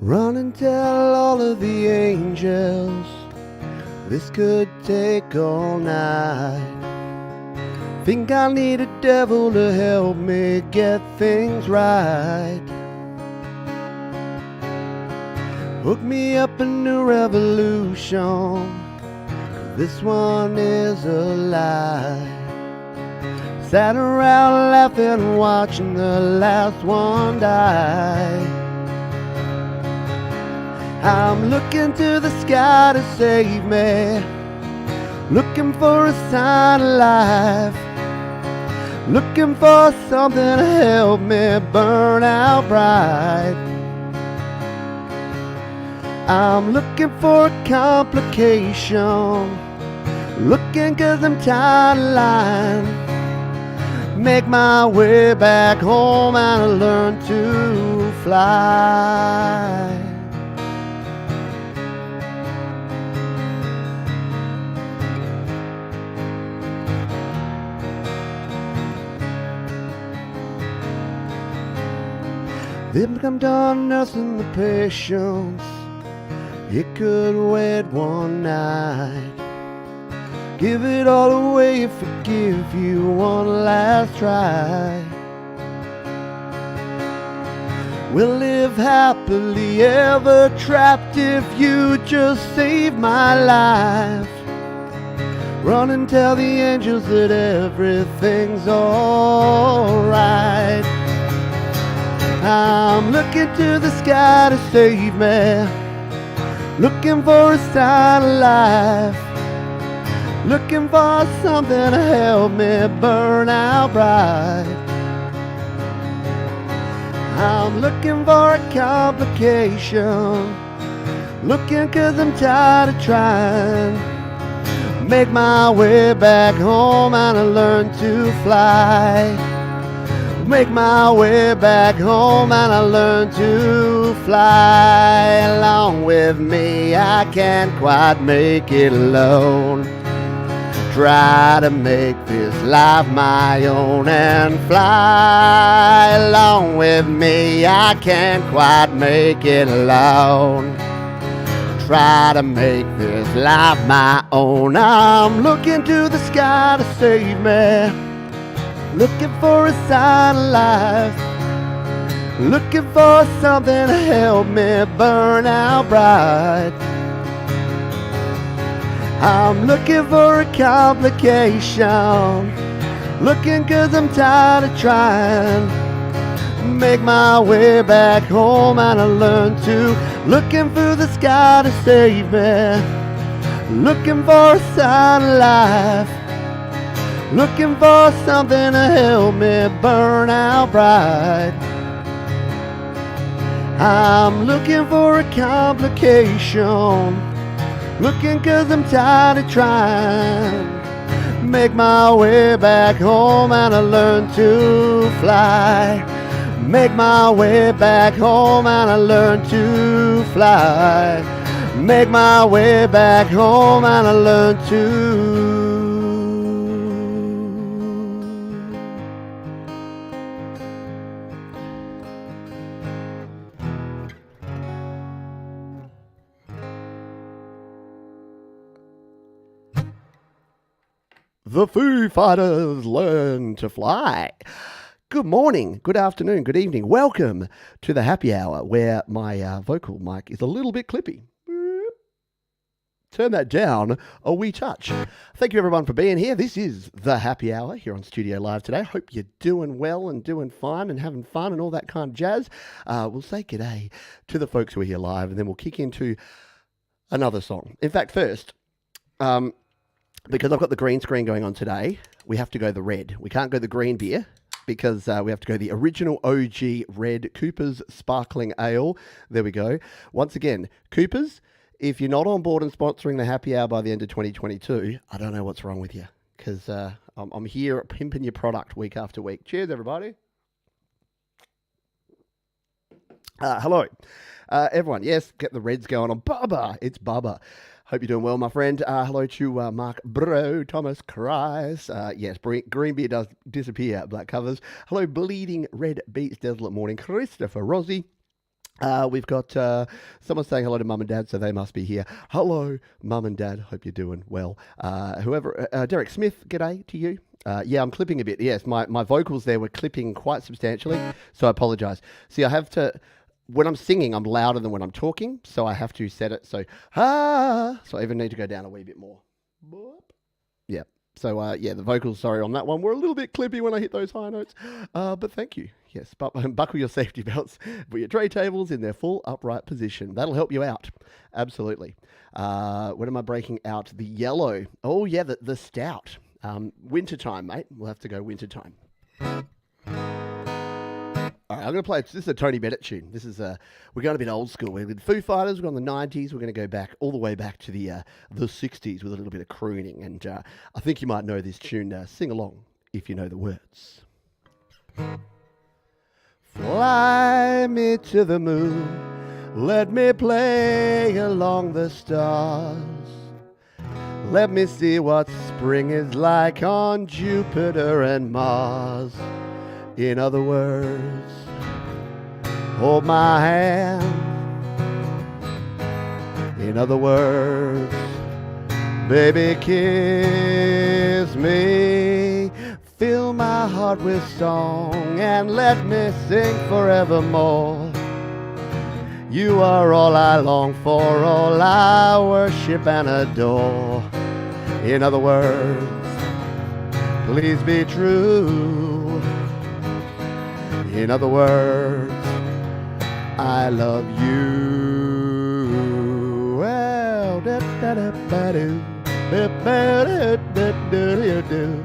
Run and tell all of the angels this could take all night. Think I need a devil to help me get things right. Hook me up a new revolution, 'cause this one is a lie. Sat around laughing, watching the last one die. I'm looking to the sky to save me, looking for a sign of life, looking for something to help me burn out bright. I'm looking for a complication, looking 'cause I'm tired of lying. Make my way back home and I learn to fly. Think I'm done nursing the patience, it could wait one night. Give it all away, forgive you one last try. We'll live happily ever trapped if you just save my life. Run and tell the angels that everything's alright. I'm looking to the sky to save me, looking for a sign of life, looking for something to help me burn out bright. I'm looking for a complication, looking 'cause I'm tired of trying. Make my way back home and I learn to fly. Make my way back home and I learn to fly. Along with me, I can't quite make it alone. Try to make this life my own and fly. Along with me, I can't quite make it alone. Try to make this life my own. I'm looking to the sky to save me, looking for a sign of life, looking for something to help me burn out bright. I'm looking for a complication, looking 'cause I'm tired of trying. Make my way back home and I learn to, looking through the sky to save me, looking for a sign of life, looking for something to help me burn out bright. I'm looking for a complication, looking 'cause I'm tired of trying. Make my way back home and I learn to fly. Make my way back home and I learn to fly. Make my way back home and I learn to. The Foo Fighters Learn to Fly. Good morning, good afternoon, good evening. Welcome to the happy hour where my vocal mic is a little bit clippy. Turn that down a wee touch. Thank you everyone for being here. This is the happy hour here on Studio Live today. Hope you're doing well and doing fine and having fun and all that kind of jazz. We'll say g'day to the folks who are here live and then we'll kick into another song. In fact, first, because I've got the green screen going on today, we have to go the red. We can't go the green beer because we have to go the original OG red Cooper's Sparkling Ale. There we go. Once again, Cooper's, if you're not on board and sponsoring the happy hour by the end of 2022, I don't know what's wrong with you because I'm here pimping your product week after week. Cheers, everybody. Hello, everyone. Yes, get the reds going on. Bubba, it's Bubba. Hope you're doing well, my friend. Hello to Mark Bro, Thomas Christ. Yes, green beer does disappear, black covers. Hello, Bleeding Red Beats, Desolate Morning, Christopher Rossi. We've got someone saying hello to mum and dad, so they must be here. Hello, mum and dad. Hope you're doing well. Derek Smith, g'day to you. Yeah, I'm clipping a bit. Yes, my vocals there were clipping quite substantially, so I apologise. See, I have to, when I'm singing, I'm louder than when I'm talking, so I have to set it so, so I even need to go down a wee bit more. Boop. Yeah. So, yeah, the vocals, sorry, on that one were a little bit clippy when I hit those high notes. But thank you. Yes, but buckle your safety belts. Put your tray tables in their full upright position. That'll help you out. Absolutely. When am I breaking out? The yellow. Oh, yeah, the stout. Wintertime, mate. We'll have to go wintertime. All right, I'm going to play. This is a Tony Bennett tune. This is we're going a bit old school. We did Foo Fighters. We're on the '90s. We're going to go back all the way back to the '60s with a little bit of crooning. And I think you might know this tune. Sing along if you know the words. Fly me to the moon. Let me play along the stars. Let me see what spring is like on Jupiter and Mars. In other words, hold my hand. In other words, baby, kiss me. Fill my heart with song and let me sing forevermore. You are all I long for, all I worship and adore. In other words, please be true. In other words, I love you. Well, da da da ba do, da ba da da da do,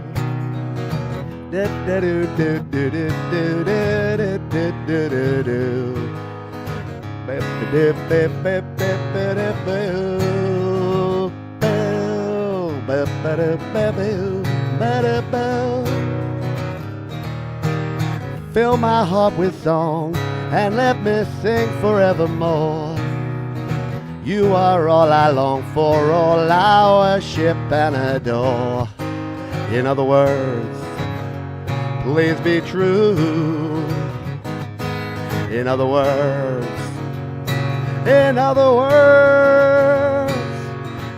da da do do do do do da da da da do, ba da ba ba ba ba da boo, ba ba da ba boo, ba da boo. Fill my heart with song and let me sing forevermore. You are all I long for, all I worship and adore. In other words, please be true. In other words, in other words,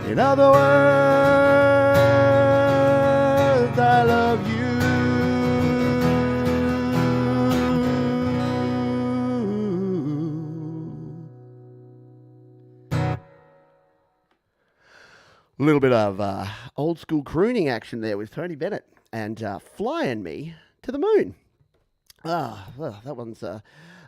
in other words, I love you. A little bit of old school crooning action there with Tony Bennett and Flying Me to the Moon. Well, that one's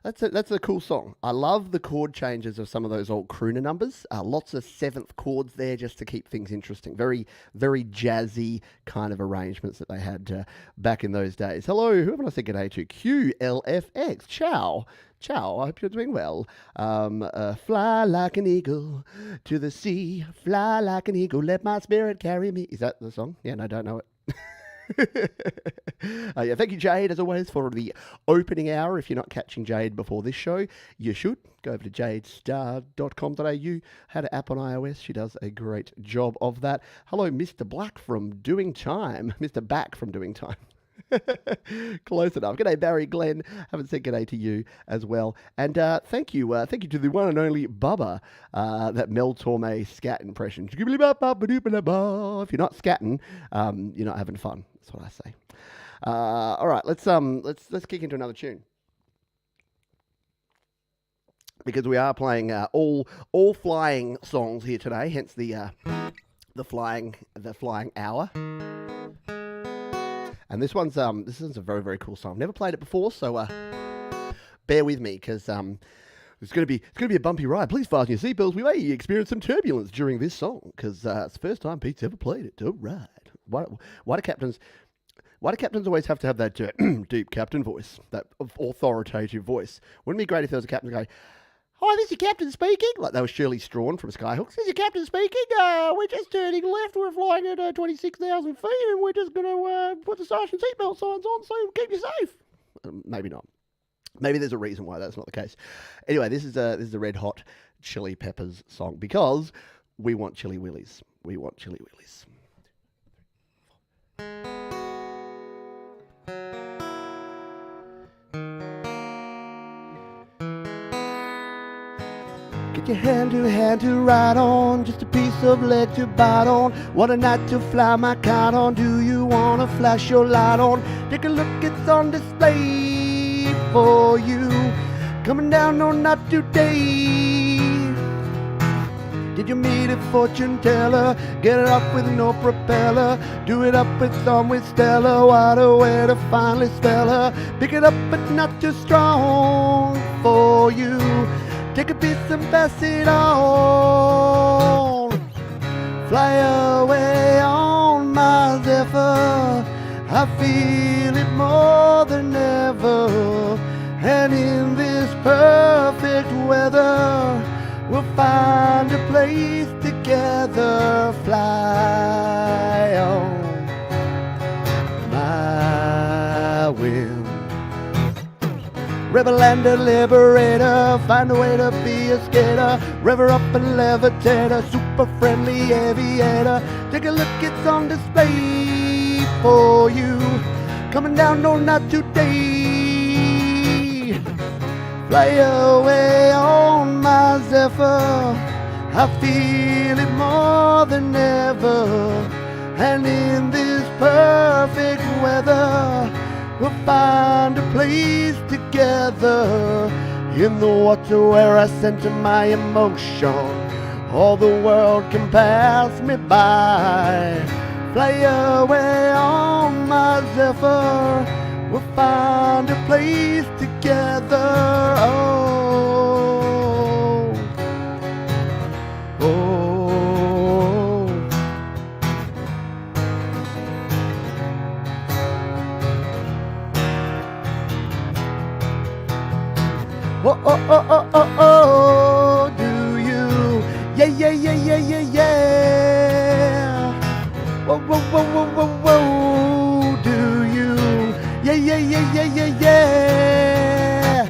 that's a cool song. I love the chord changes of some of those old crooner numbers. Lots of seventh chords there just to keep things interesting. Very, very jazzy kind of arrangements that they had back in those days. Hello, who have I said g'day to? QLFX. Ciao. Ciao, I hope you're doing well. Fly like an eagle to the sea. Fly like an eagle, let my spirit carry me. Is that the song? Yeah, no, don't know it. Yeah, thank you, Jade, as always, for the opening hour. If you're not catching Jade before this show, you should. Go over to jadestar.com.au. Had an app on iOS. She does a great job of that. Hello, Mr. Black from Doing Time. Mr. Back from Doing Time. Close enough. G'day, Barry Glenn. Haven't said g'day to you as well. And thank you to the one and only Bubba, that Mel Torme scat impression. If you're not scatting, you're not having fun. That's what I say. All right, let's kick into another tune, because we are playing all flying songs here today. Hence the flying hour. And this one's a very, very cool song. I've never played it before, so bear with me, because it's going to be a bumpy ride. Please fasten your seatbelts. We may experience some turbulence during this song, because it's the first time Pete's ever played it. All right. Why do captains always have to have that deep captain voice, that authoritative voice? Wouldn't it be great if there was a captain going, "Hi, this is your captain speaking," like that was Shirley Strawn from Skyhooks. "This is your captain speaking. We're just turning left. We're flying at 26,000 feet, and we're just going to put the sergeant seatbelt signs on, so we'll keep you safe." Maybe not. Maybe there's a reason why that's not the case. Anyway, this is a Red Hot Chili Peppers song, because we want Chili Willies. We want Chili Willies. Get your hand to ride on, just a piece of leg to bite on. What a night to fly my kite on. Do you wanna flash your light on? Take a look, it's on display for you. Coming down, no, not today. Did you meet a fortune teller? Get it up with no propeller. Do it up with some with Stella. What a way to finally spell her. Pick it up but not too strong for you. Take a piece and pass it on. Fly away on my Zephyr. I feel it more than ever. And in this perfect weather, we'll find a place together. Fly on my whim. Rebel and a liberator, find a way to be a skater. Rever up and levitator, super friendly aviator. Take a look, it's on display for you. Coming down, no, not today. Fly away on my Zephyr. I feel it more than ever. And in this perfect weather, we'll find a place together. In the water where I center my emotion, all the world can pass me by. Fly away on my Zephyr. We'll find a place together. Oh, oh. Oh, oh, oh, oh, oh, oh, do you? Yeah, yeah, yeah, yeah, yeah, yeah. Whoa, whoa, whoa, whoa, whoa, whoa, do you? Yeah, yeah, yeah, yeah, yeah, yeah.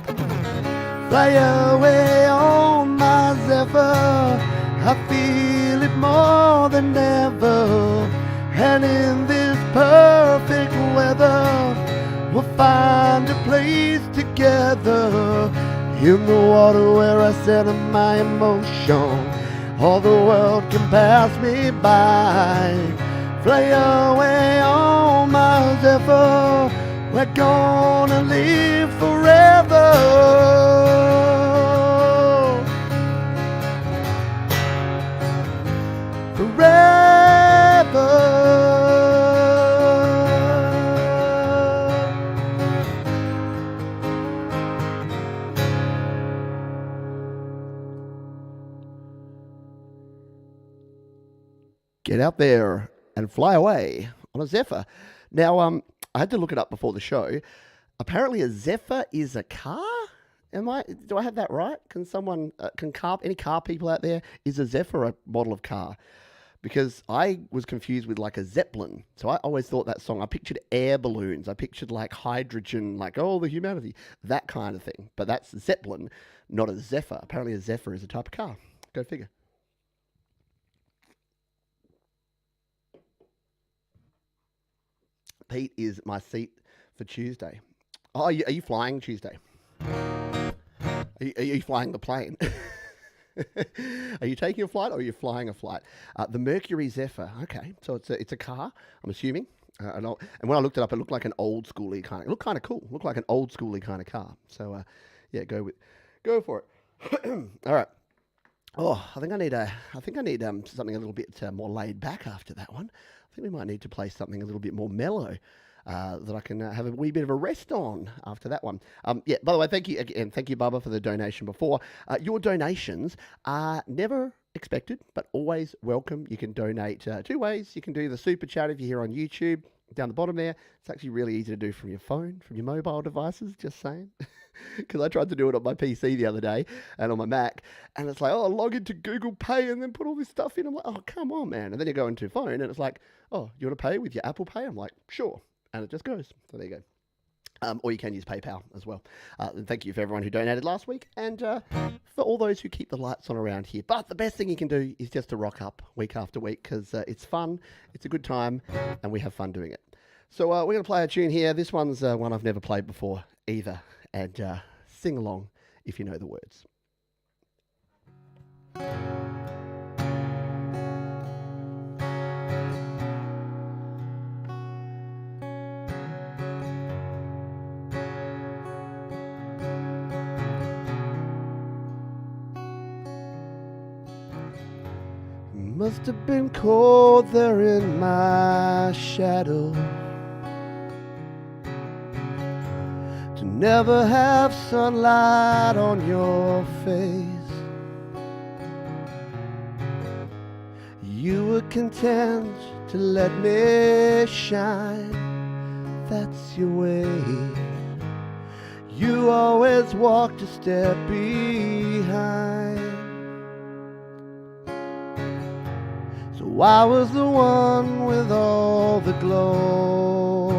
Fly away on my Zephyr. I feel it more than ever. And in this perfect weather, we'll find a place together. In the water where I center my emotion, all the world can pass me by. Fly away on my Zephyr. We're gonna live forever. Forever. Get out there and fly away on a Zephyr. Now, I had to look it up before the show. Apparently, a Zephyr is a car. Do I have that right? Can someone, any car people out there, is a Zephyr a model of car? Because I was confused with like a Zeppelin. So I always thought that song, I pictured air balloons. I pictured like hydrogen, like, oh, the humanity, that kind of thing. But that's Zeppelin, not a Zephyr. Apparently, a Zephyr is a type of car. Go figure. Pete is my seat for Tuesday. Oh, are you flying Tuesday? Are you flying the plane? Are you taking a flight or are you flying a flight? The Mercury Zephyr. Okay, so it's a car, I'm assuming. And when I looked it up, it looked like an old schooly kind of. It looked kind of cool. It looked like an old schooly kind of car. So yeah, go for it. All right. Oh, I think I need something a little bit more laid back after that one. I think we might need to play something a little bit more mellow that I can have a wee bit of a rest on after that one. Yeah, by the way, thank you again. Thank you, Bubba, for the donation before. Your donations are never expected, but always welcome. You can donate two ways. You can do the super chat if you're here on YouTube. Down the bottom there, it's actually really easy to do from your phone, from your mobile devices, just saying. Because I tried to do it on my PC the other day and on my Mac, and it's like, oh, log into Google Pay and then put all this stuff in. I'm like, oh, come on, man. And then you go into phone and it's like, oh, you want to pay with your Apple Pay? I'm like, sure. And it just goes. So there you go. Or you can use PayPal as well. And thank you for everyone who donated last week and for all those who keep the lights on around here. But the best thing you can do is just to rock up week after week because it's fun, it's a good time, and we have fun doing it. So we're going to play a tune here. This one's one I've never played before either. And sing along if you know the words. Must have been cold there in my shadow to never have sunlight on your face. You were content to let me shine, that's your way. You always walked a step behind. So I was the one with all the glory,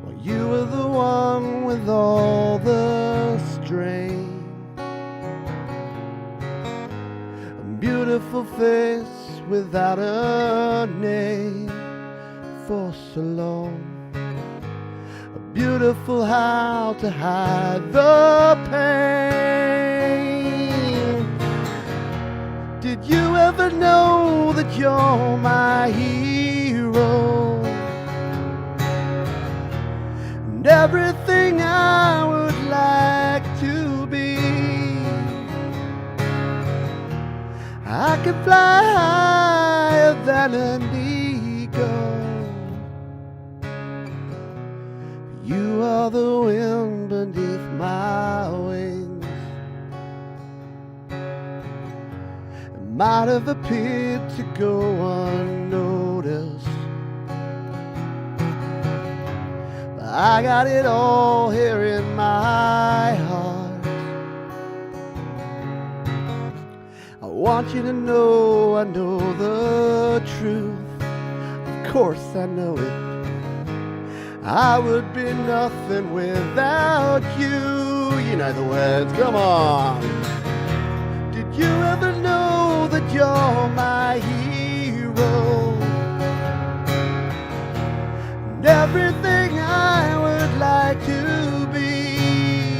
while you were the one with all the strain. A beautiful face without a name for so long. A beautiful how to hide the pain. Did you ever know that you're my hero? And everything I would like to be. I could fly higher than an eagle. You are the wind beneath my wings. Might have appeared to go unnoticed, but I got it all here in my heart. I want you to know I know the truth. Of course I know it. I would be nothing without you. You know the words, come on. Did you ever know that you're my hero? And everything I would like to be.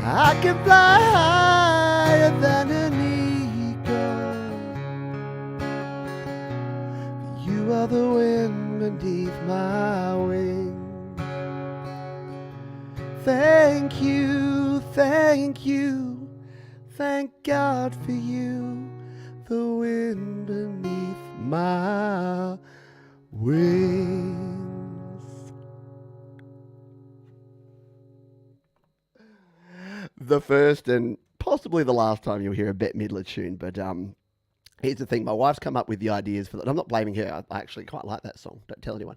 I can fly higher than an eagle. You are the wind beneath my wings. Thank you, thank you, thank God for you, the wind beneath my wings. The first and possibly the last time you'll hear a Bette Midler tune, but here's the thing, my wife's come up with the ideas for that. I'm not blaming her, I actually quite like that song, don't tell anyone.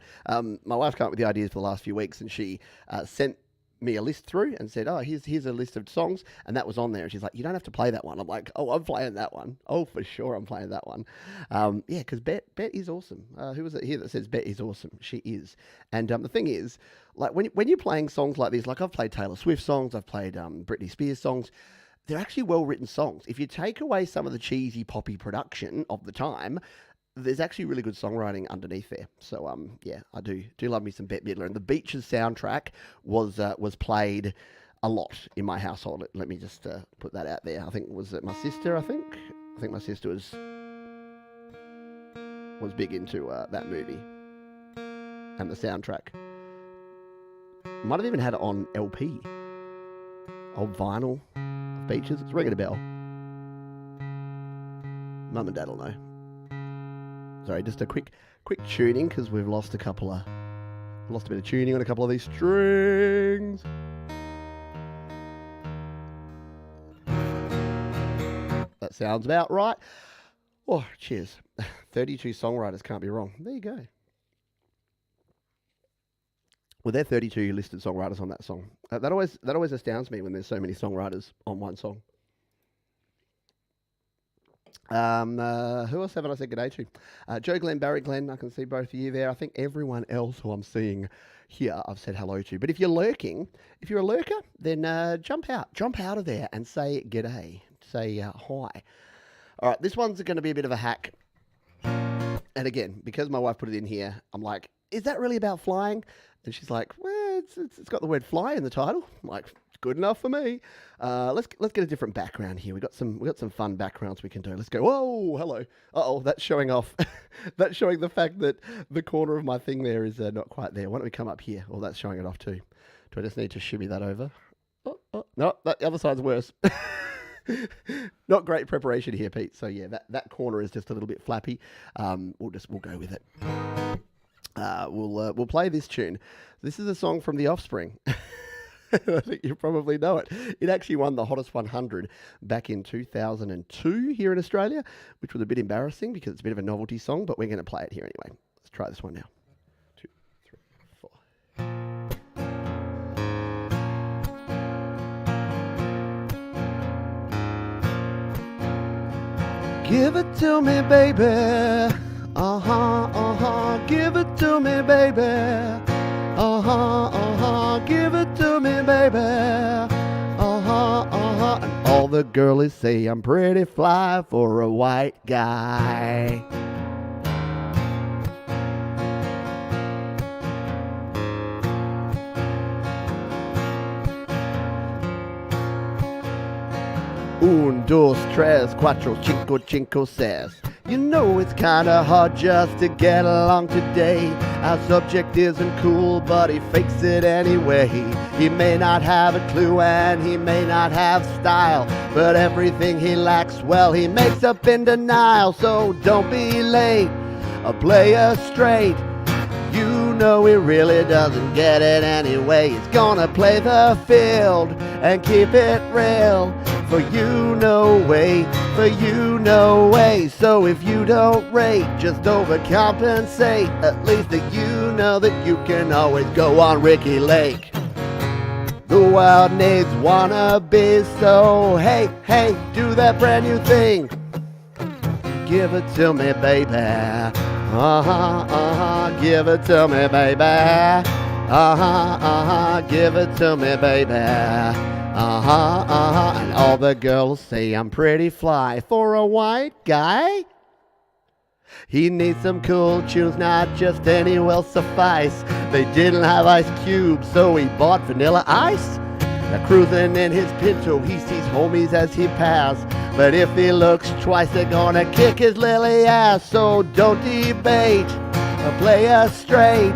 My wife's come up with the ideas for the last few weeks, and she sent me a list through and said, oh, here's a list of songs, and that was on there. And she's like, you don't have to play that one. I'm like, oh, I'm playing that one. Oh, for sure I'm playing that one. Yeah, because Bette is awesome. Who was it here that says Bette is awesome? She is. And the thing is, like when you're playing songs like this, like I've played Taylor Swift songs, I've played Britney Spears songs, they're actually well-written songs. If you take away some of the cheesy poppy production of the time, there's actually really good songwriting underneath there. So yeah, I do love me some Bette Midler, and the Beaches soundtrack was played a lot in my household. Let me just put that out there. I think was it my sister. I think my sister was big into that movie and the soundtrack. Might have even had it on LP, old vinyl of Beaches. It's ringing a bell. Mum and Dad will know. Sorry, just a quick tuning because we've lost a bit of tuning on a couple of these strings. That sounds about right. Oh, cheers. 32 songwriters, can't be wrong. There you go. Well, there are 32 listed songwriters on that song. That always astounds me when there's so many songwriters on one song. Who else haven't I said good day to? Joe, Glenn, Barry, Glenn, I can see both of you there. I think everyone else who I'm seeing here I've said hello to. But if you're lurking, if you're a lurker, then jump out of there and say g'day. Say hi. All right, this one's going to be a bit of a hack. And again, because my wife put it in here, I'm like, is that really about flying? And she's like, well, it's got the word fly in the title. Like, good enough for me. Let's get a different background here. We got some fun backgrounds we can do. Let's go. Whoa, hello. That's showing off. That's showing the fact that the corner of my thing there is not quite there. Why don't we come up here? That's showing it off too. Do I just need to shimmy that over? No, the other side's worse. Not great preparation here, Pete. So yeah, that corner is just a little bit flappy. We'll go with it. We'll play this tune. This is a song from The Offspring. I think you probably know it. It actually won the Hottest 100 back in 2002 here in Australia, which was a bit embarrassing because it's a bit of a novelty song, but we're going to play it here anyway. Let's try this one now. 2, 3, 4. Give it to me, baby. Give it to me, baby. Give it to me, baby. And all the girlies say I'm pretty fly for a white guy. Un, dos, tres, cuatro, cinco, cinco, seis. You know it's kinda hard just to get along today. Our subject isn't cool, but he fakes it anyway. He may not have a clue and he may not have style, but everything he lacks, well, he makes up in denial. So don't be late, or play us straight. You know he really doesn't get it anyway. He's gonna play the field and keep it real. For you, no way, for you, no way. So if you don't rate, just overcompensate. At least that you know that you can always go on Ricky Lake. The world needs wannabes, so hey, do that brand new thing. Give it to me, baby. Give it to me, baby. Give it to me, baby. And all the girls say I'm pretty fly for a white guy. He needs some cool tunes, not just any will suffice. They didn't have ice cubes, so he bought vanilla ice. Now cruising in his Pinto, he sees homies as he pass. But if he looks twice, they're gonna kick his lily ass. So don't debate, or play us straight.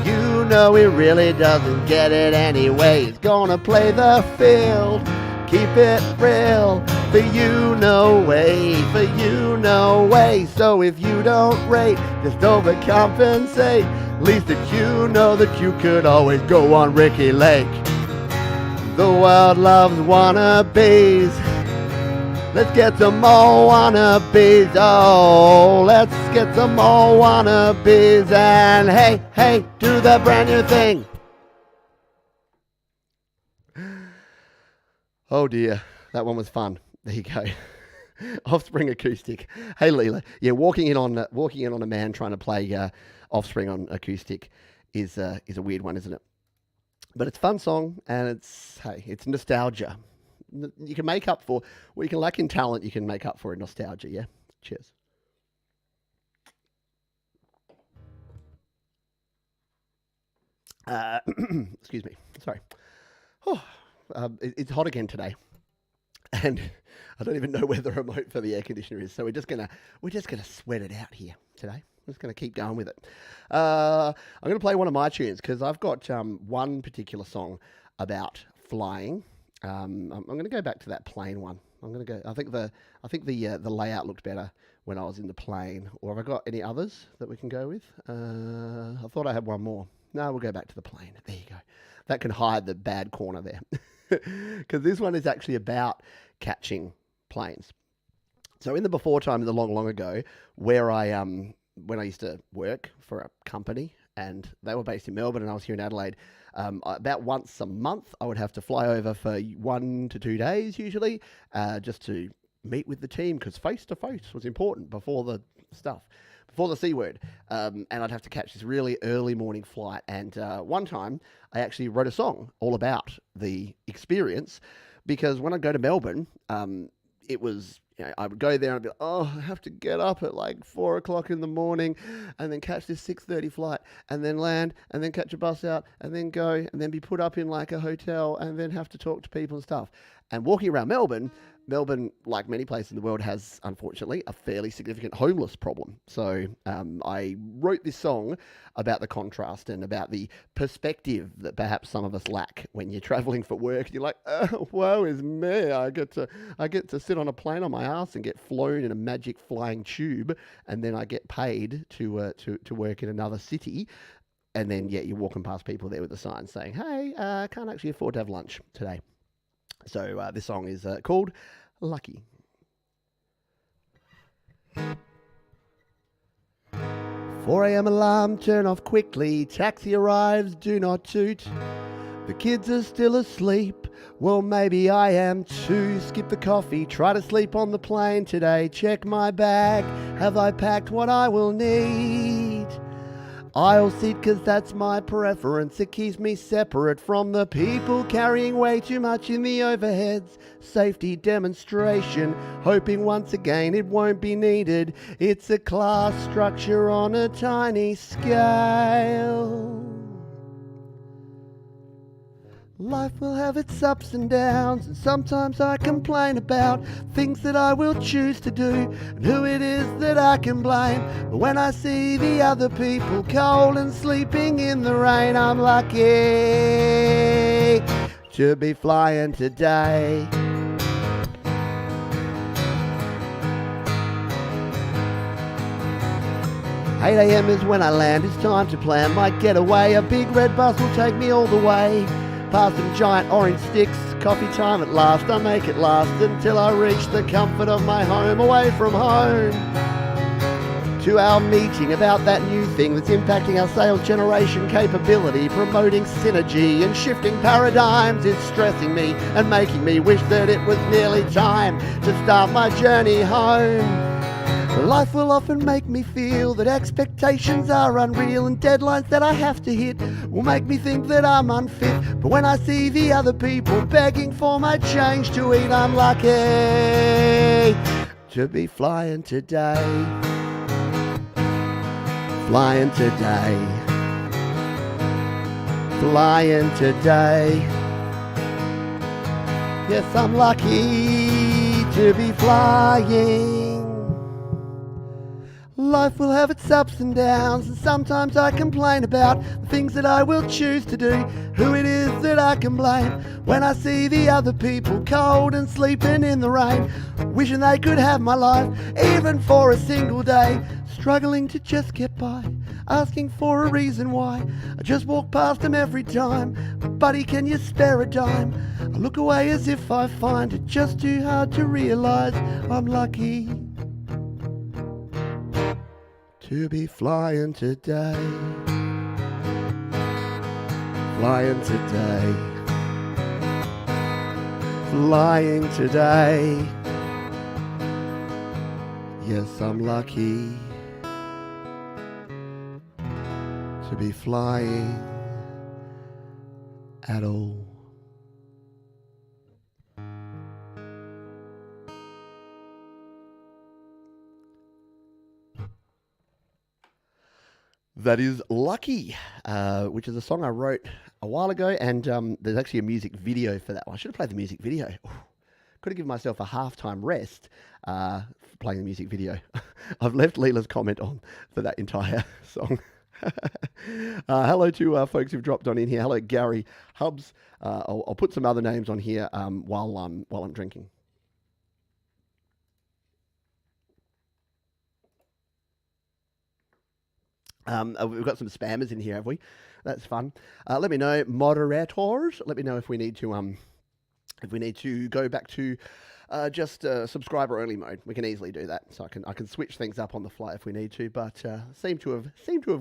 You know he really doesn't get it anyway. He's gonna play the field, keep it real. For you, no way, for you, no way. So if you don't rate, just overcompensate. At least that you know that you could always go on Ricky Lake. The world loves wannabes. Let's get some more wannabes. Oh, let's get some more wannabes. And hey, do the brand new thing. Oh dear, that one was fun. There you go. Offspring acoustic. Hey Leela, yeah, walking in on a man trying to play Offspring on acoustic is a weird one, isn't it? But it's a fun song, and it's nostalgia. You can make up for what you can lack in talent. You can make up for in nostalgia. Yeah. Cheers. Excuse me. Sorry. It's hot again today, and I don't even know where the remote for the air conditioner is. So we're just gonna sweat it out here today. I'm just gonna keep going with it. I'm gonna play one of my tunes because I've got one particular song about flying. I'm going to go back to that plane one. I'm going to go. I think the layout looked better when I was in the plane. Or have I got any others that we can go with? I thought I had one more. No, we'll go back to the plane. There you go. That can hide the bad corner there, because this one is actually about catching planes. So in the before time, in the long ago, where when I used to work for a company, and they were based in Melbourne, and I was here in Adelaide. About once a month, I would have to fly over for 1 to 2 days, usually, just to meet with the team, because face-to-face was important before the C word. And I'd have to catch this really early morning flight. And one time, I actually wrote a song all about the experience, because when I go to Melbourne, it was I would go there and I'd be like, oh, I have to get up at like 4 o'clock in the morning and then catch this 6:30 flight and then land and then catch a bus out and then go and then be put up in like a hotel and then have to talk to people and stuff. And walking around Melbourne, like many places in the world, has unfortunately a fairly significant homeless problem. So I wrote this song about the contrast and about the perspective that perhaps some of us lack when you're traveling for work. You're like, oh, woe is me. I get to sit on a plane on my ass and get flown in a magic flying tube, and then I get paid to work in another city. And then, you're walking past people there with a sign saying, hey, can't actually afford to have lunch today. So this song is called Lucky. 4 a.m. alarm, turn off quickly. Taxi arrives, do not toot. The kids are still asleep. Well, maybe I am too. Skip the coffee, try to sleep on the plane today. Check my bag, have I packed what I will need? Aisle seat, cause that's my preference. It keeps me separate from the people carrying way too much in the overheads. Safety demonstration, hoping once again it won't be needed. It's a class structure on a tiny scale. Life will have its ups and downs, and sometimes I complain about things that I will choose to do, and who it is that I can blame. But when I see the other people cold and sleeping in the rain, I'm lucky to be flying today. "8 a.m. is when I land, it's time to plan my getaway. A big red bus will take me all the way. Past some giant orange sticks, coffee time at last. I make it last until I reach the comfort of my home, away from home. 2-hour meeting about that new thing that's impacting our sales generation capability, promoting synergy and shifting paradigms. It's stressing me and making me wish that it was nearly time to start my journey home. Life will often make me feel that expectations are unreal, and deadlines that I have to hit will make me think that I'm unfit. But when I see the other people begging for my change to eat, I'm lucky to be flying today. Flying today. Flying today. Yes, I'm lucky to be flying. Life will have its ups and downs, and sometimes I complain about the things that I will choose to do, who it is that I can blame. When I see the other people cold and sleeping in the rain, wishing they could have my life, even for a single day, struggling to just get by, asking for a reason why. I just walk past them every time. Buddy, can you spare a dime? I look away as if I find it just too hard to realise I'm lucky to be flying today. Flying today. Flying today. Yes, I'm lucky to be flying at all. That is Lucky, which is a song I wrote a while ago, and there's actually a music video for that one. I should have played the music video. Could have given myself a halftime rest for playing the music video. I've left Leela's comment on for that entire song. Hello to folks who've dropped on in here. Hello, Gary Hubs. I'll put some other names on here while I'm drinking. We've got some spammers in here, have we? That's fun. Let me know, moderators. Let me know if we need to go back to just subscriber only mode. We can easily do that, so I can switch things up on the fly if we need to. But seem to have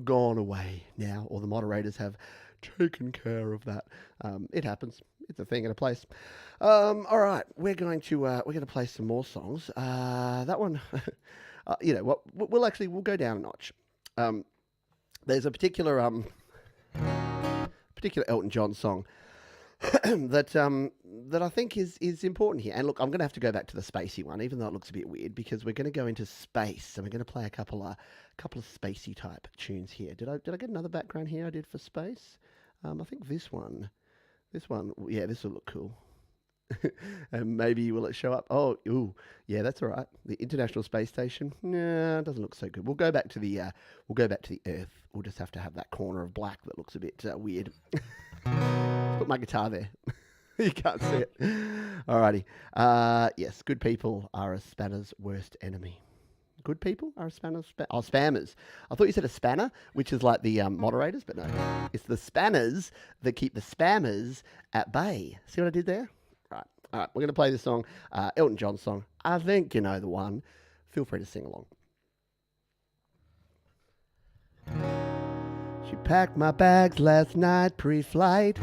gone away now, or the moderators have taken care of that. It happens. It's a thing and a place. All right, we're going to play some more songs. That one, you know what? We'll go down a notch. There's a particular Elton John song that that I think is important here. And look, I'm going to have to go back to the spacey one, even though it looks a bit weird, because we're going to go into space and we're going to play a couple of spacey type tunes here. Did I get another background here? I did for space. I think this one, yeah, this will look cool. And maybe will it show up? Oh, ooh, yeah, that's all right. The International Space Station. Nah, it doesn't look so good. We'll go back to the Earth. We'll just have to have that corner of black that looks a bit weird. Put my guitar there. You can't see it. Alrighty. Yes, good people are a spanner's worst enemy. Good people are a spanner's spammers. I thought you said a spanner, which is like the moderators, but no. It's the spanners that keep the spammers at bay. See what I did there? Right. All right, we're going to play this song, Elton John's song. I think you know the one. Feel free to sing along. She packed my bags last night pre-flight.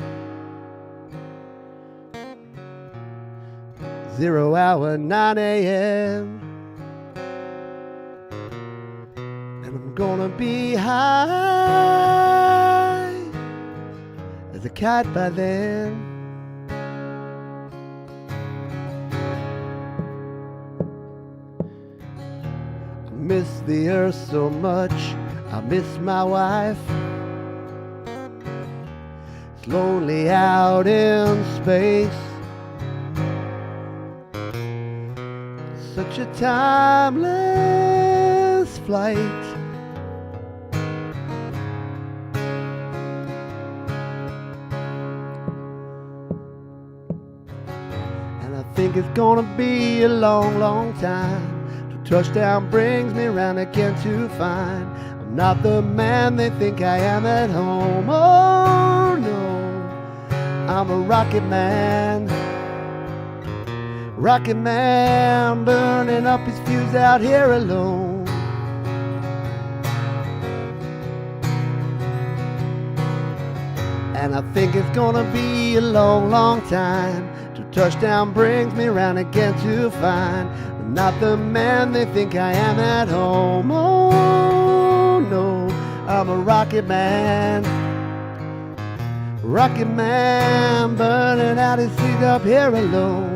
0 hour, 9 a.m. And I'm gonna be high as a kite by then. I miss the earth so much, I miss my wife. It's lonely out in space. Such a timeless flight. And I think it's gonna be a long, long time till touchdown brings me round again to find I'm not the man they think I am at home. Oh no, I'm a rocket man. Rocket man burning up his fuse out here alone. And I think it's gonna be a long, long time till touchdown brings me round again to find I'm not the man they think I am at home. Oh no, I'm a rocket man. Rocket man burning out his fuse up here alone.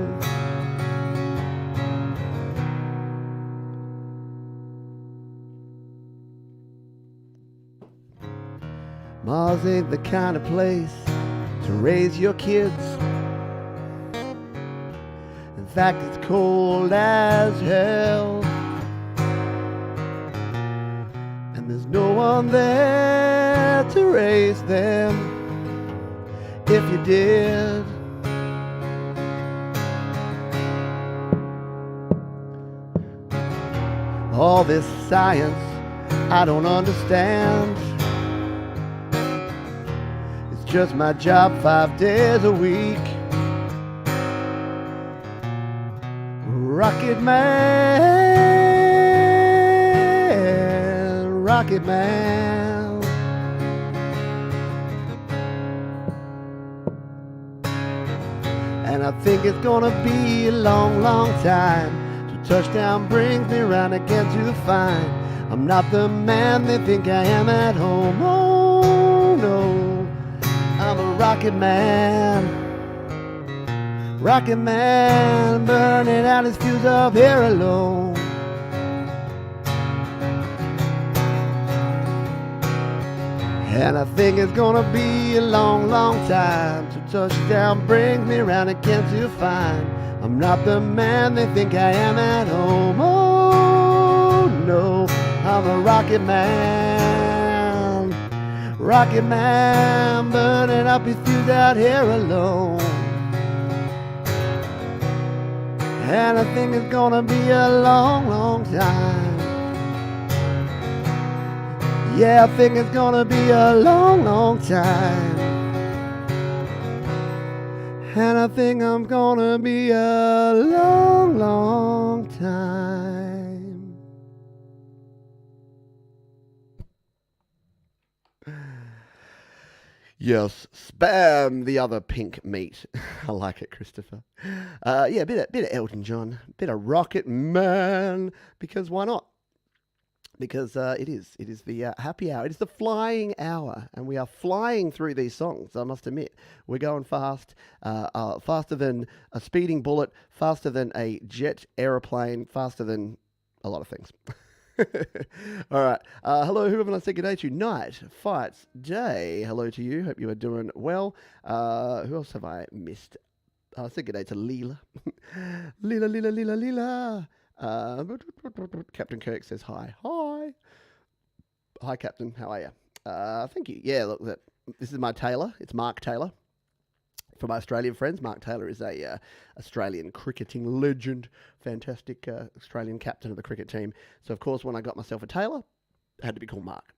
Mars ain't the kind of place to raise your kids. In fact, it's cold as hell. And there's no one there to raise them if you did. All this science I don't understand. Just my job 5 days a week. Rocket man, rocket man. And I think it's gonna be a long, long time till touchdown brings me round again to find I'm not the man they think I am at home. Oh no, I'm a rocket man. Rocket man burning out his fuse up here alone. And I think it's gonna be a long, long time till touchdown brings me round again to find I'm not the man they think I am at home. Oh no, I'm a rocket man. Rocket man burning up his fuse out here alone. And I think it's gonna be a long, long time. Yeah, I think it's gonna be a long, long time. And I think I'm gonna be a long, long time. Yes, spam the other pink meat. I like it, Christopher. Yeah, bit of Elton John, bit of Rocket Man, because why not? because it is the happy hour. It is the flying hour, and we are flying through these songs. I must admit, we're going fast, faster than a speeding bullet, faster than a jet aeroplane, faster than a lot of things. All right. Hello, who have I said good day to? Night, fights, day. Hello to you. Hope you are doing well. Who else have I missed? I said good day to Leela. Leela. Captain Kirk says hi. Hi, Captain. How are you? Thank you. Yeah, look, this is my Taylor. It's Mark Taylor. For my Australian friends, Mark Taylor is a Australian cricketing legend, fantastic Australian captain of the cricket team. So, of course, when I got myself a Taylor, it had to be called Mark.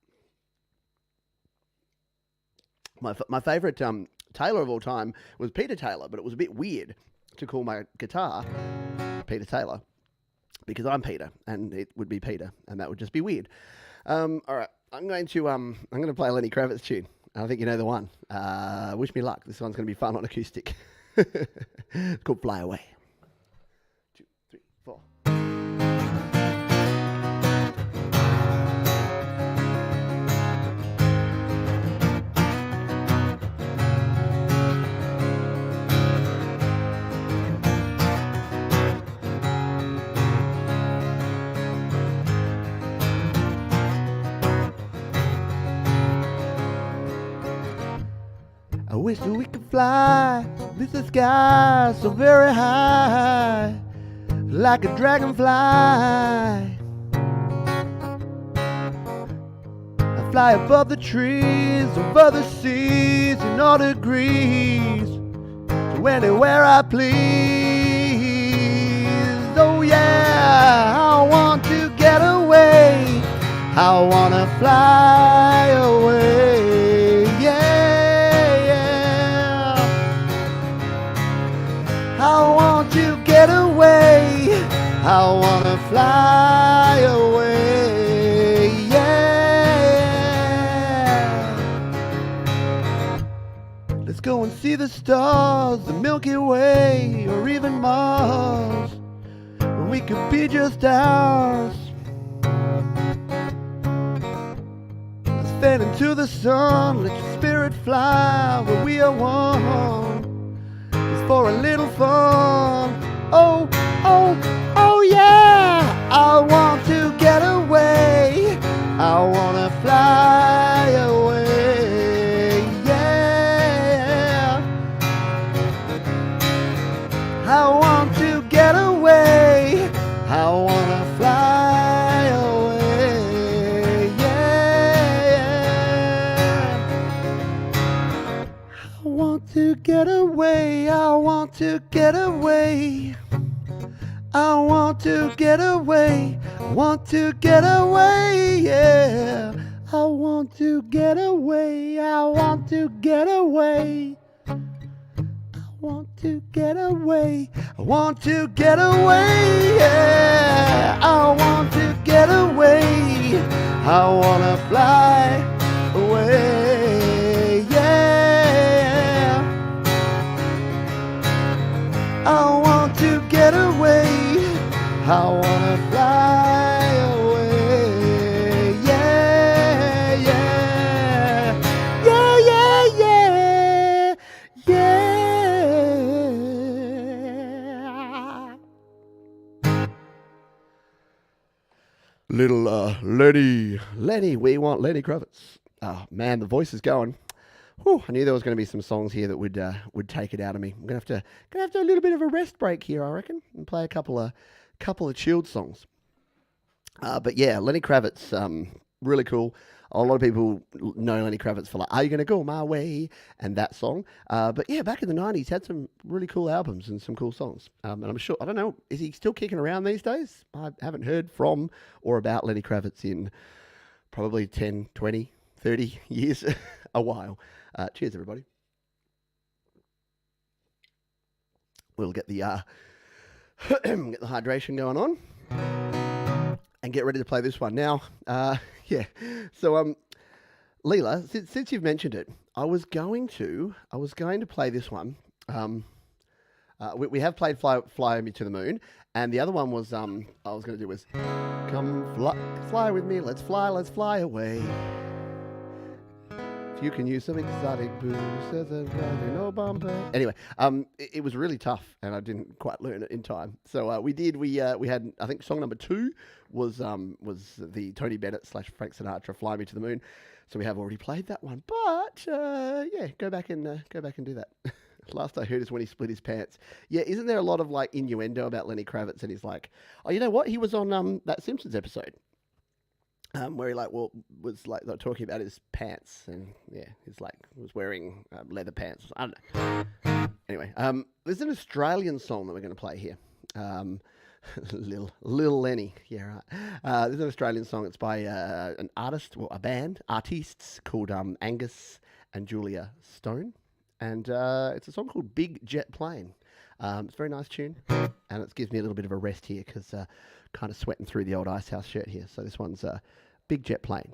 My favourite Taylor of all time was Peter Taylor, but it was a bit weird to call my guitar Peter Taylor because I'm Peter, and it would be Peter, and that would just be weird. All right, I'm going to play a Lenny Kravitz tune. I think you know the one. Wish me luck. This one's going to be fun on acoustic. It's called Fly Away. 2, 3, 4. I wish that we could fly with the sky so very high, like a dragonfly. I fly above the trees, over the seas, in all degrees, to anywhere I please. Oh yeah, I want to get away, I wanna fly away, yeah. I want to get away, I wanna fly away, yeah. Let's go and see the stars, the Milky Way, or even Mars, when we could be just ours. Let's fan into the sun, let your spirit fly, where we are one. For a little fun, oh yeah, I want to get away, I wanna fly away, yeah. I want to get away, I wanna fly away, yeah. I want to get away, I want to get away, I want to get away, want to get away, yeah. I want to get away, I want to get away, I want to get away, I want to get away, yeah. I want to get away, I wanna fly away, yeah. I want to get away, I wanna fly away, yeah, yeah, yeah. Little Lenny, we want Lenny Kravitz. Oh man, the voice is going. Whew, I knew there was going to be some songs here that would take it out of me. I'm going to have to a little bit of a rest break here, I reckon, and play a couple of chilled songs. But yeah, Lenny Kravitz, really cool. A lot of people know Lenny Kravitz for like, "Are You Gonna Go My Way?" and that song. But yeah, back in the 90s, had some really cool albums and some cool songs. And I'm sure, I don't know, is he still kicking around these days? I haven't heard from or about Lenny Kravitz in probably 10, 20, 30 years, a while. Cheers, everybody. We'll get the get the hydration going on and get ready to play this one now. Yeah. So Leela, since you've mentioned it, I was going to play this one. We have played Fly Me to the Moon, and the other one was I was going to do was come fly with me, let's fly away. If you can use some exotic booze, there's a in no Bombay. Anyway, it was really tough, and I didn't quite learn it in time. So we had, I think song number 2 was the Tony Bennett / Frank Sinatra Fly Me to the Moon. So we have already played that one, but yeah, go back and do that. Last I heard is when he split his pants. Yeah, isn't there a lot of like innuendo about Lenny Kravitz? And he's like, oh, you know what? He was on that Simpsons episode where he was talking about his pants, and yeah, he's like was wearing leather pants. I don't know. Anyway, there's an Australian song that we're going to play here. Lil Lenny, yeah, right. There's an Australian song. It's by an artist, a band, artists called Angus and Julia Stone. And it's a song called Big Jet Plane. It's a very nice tune, and it gives me a little bit of a rest here because kind of sweating through the old Icehouse shirt here. So this one's Big Jet Plane.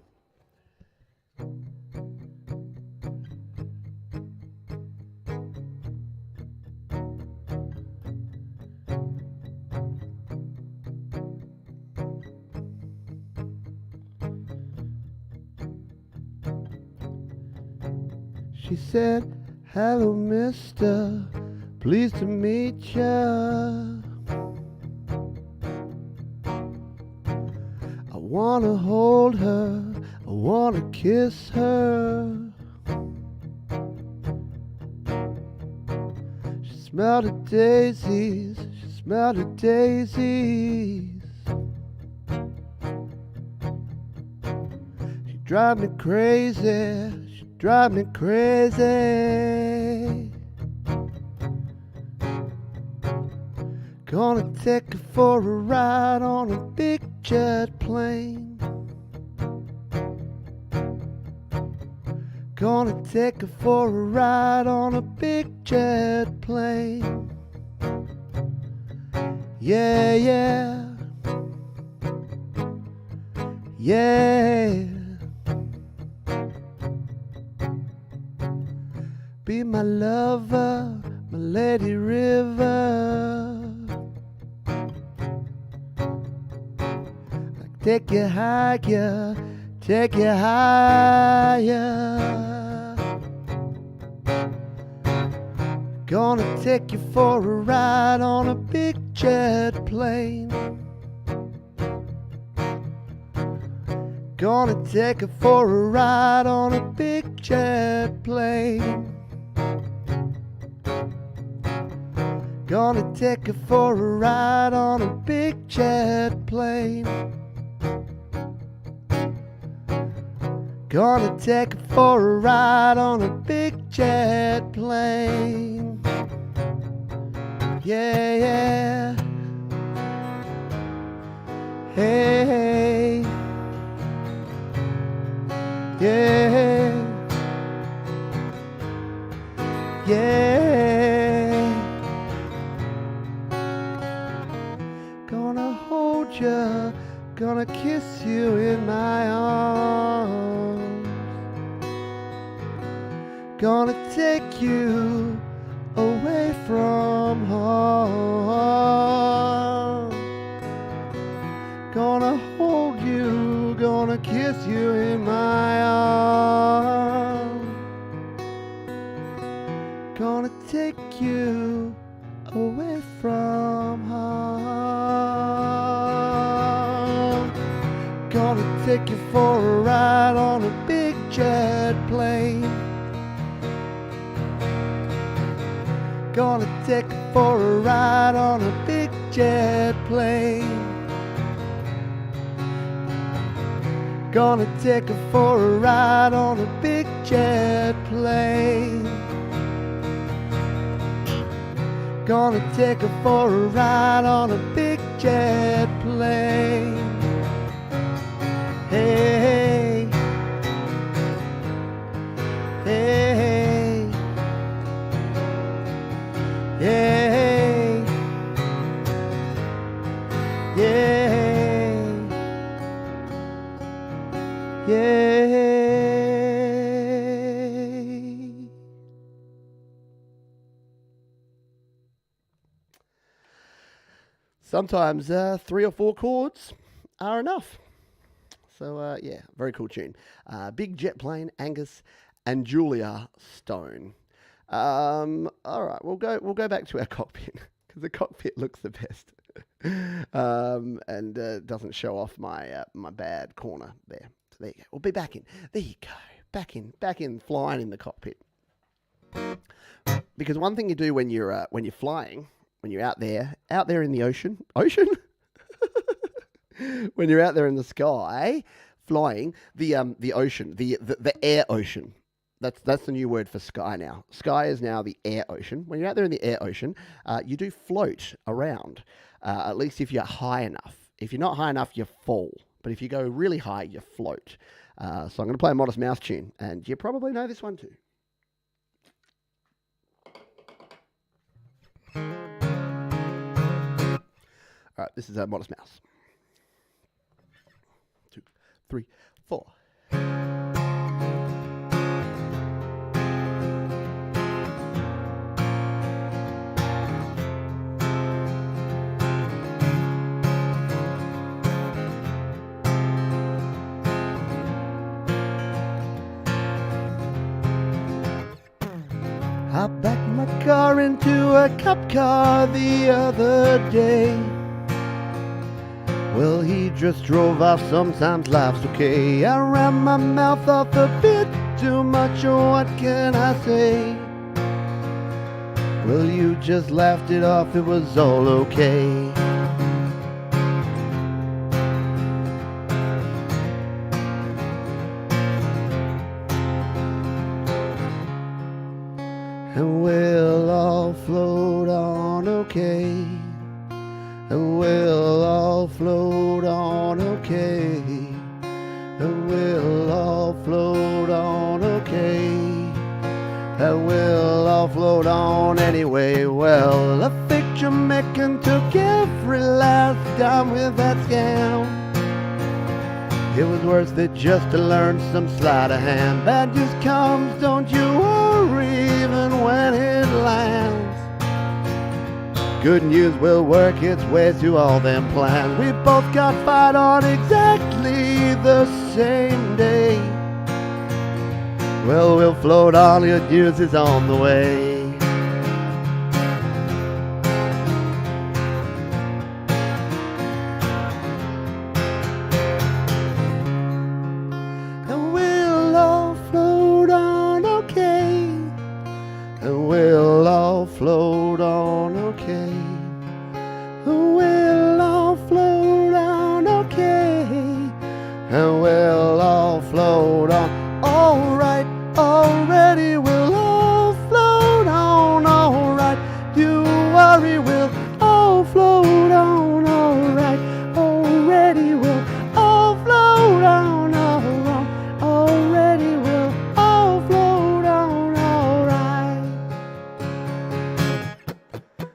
She said, hello, mister, pleased to meet ya. I wanna hold her, I wanna kiss her. She smelled the daisies, she smelled the daisies. She drive me crazy, she drive me crazy. Gonna take her for a ride on a big jet plane. Gonna take her for a ride on a big jet plane. Yeah, yeah. Yeah. Be my lover, my lady river. Take you higher, take you higher. Gonna take you for a ride on a big jet plane. Gonna take her for a ride on a big jet plane. Gonna take her for a ride on a big jet plane. Gonna take her for a ride on a big jet plane. Yeah, yeah. Hey, yeah, yeah. Gonna hold you, gonna kiss you in my arms. Gonna take you away from home. Gonna hold you, gonna kiss you in my arms. Gonna take you away from home. Gonna take you for a ride on a big jet plane. Gonna take her for a ride on a big jet plane. Gonna take her for a ride on a big jet plane. Gonna take her for a ride on a big jet plane. Hey, hey, hey, yeah, yeah, yeah. sometimes 3 or 4 chords are enough. So yeah, very cool tune. Big Jet Plane, Angus, and Julia Stone. All right, we'll go back to our cockpit because the cockpit looks the best, and doesn't show off my my bad corner there. So there you go. We'll be back in. There you go. Back in, flying in the cockpit. Because one thing you do when you're flying, when you're out there in the ocean, when you're out there in the sky, flying, the ocean, the air ocean. That's the new word for sky now. Sky is now the air ocean. When you're out there in the air ocean, you do float around, at least if you're high enough. If you're not high enough, you fall. But if you go really high, you float. So I'm going to play a Modest Mouse tune, and you probably know this one too. All right, this is a Modest Mouse. 2, 3, 4. I backed my car into a cop car the other day. Well, he just drove off, sometimes life's okay. I ran my mouth off a bit too much, oh, what can I say? Well, you just laughed it off, it was all okay. And we'll all float on okay. And we'll all float on okay. And we'll all float on okay. And we'll all float on anyway. Well, a fake Jamaican took every last dime with that scam. It was worth it just to learn some sleight of hand. Bad news comes, don't you worry, even when it lands. Good news will work its way through all them plans. We both got fired on exactly the same day. Well, we'll float on, good news is on the way. And we'll all float on okay. And we'll all float on okay. And we'll all float on okay. And we'll all float on. Alright, already we'll all float on. Alright, you worry, we'll all float on. Alright, already we'll all float on. Alright, already we'll all float on.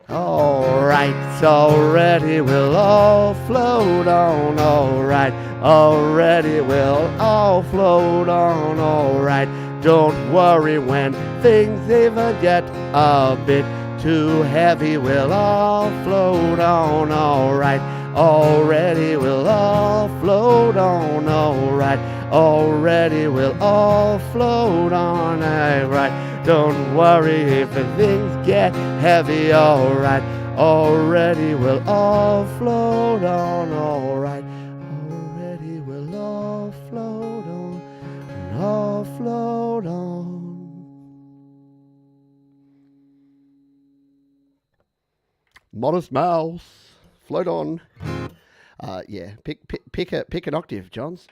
Alright, already we'll all float on. Alright, already we'll all float on. Alright, don't worry when things even get a bit too heavy. We'll all float on. Alright, already we'll all float on. Alright, already we'll all float on. Alright, don't worry if things get heavy. Alright, already we'll all float on. Alright, already we'll all float on. All float on. Modest Mouse, float on. Yeah, pick an octave, Johns.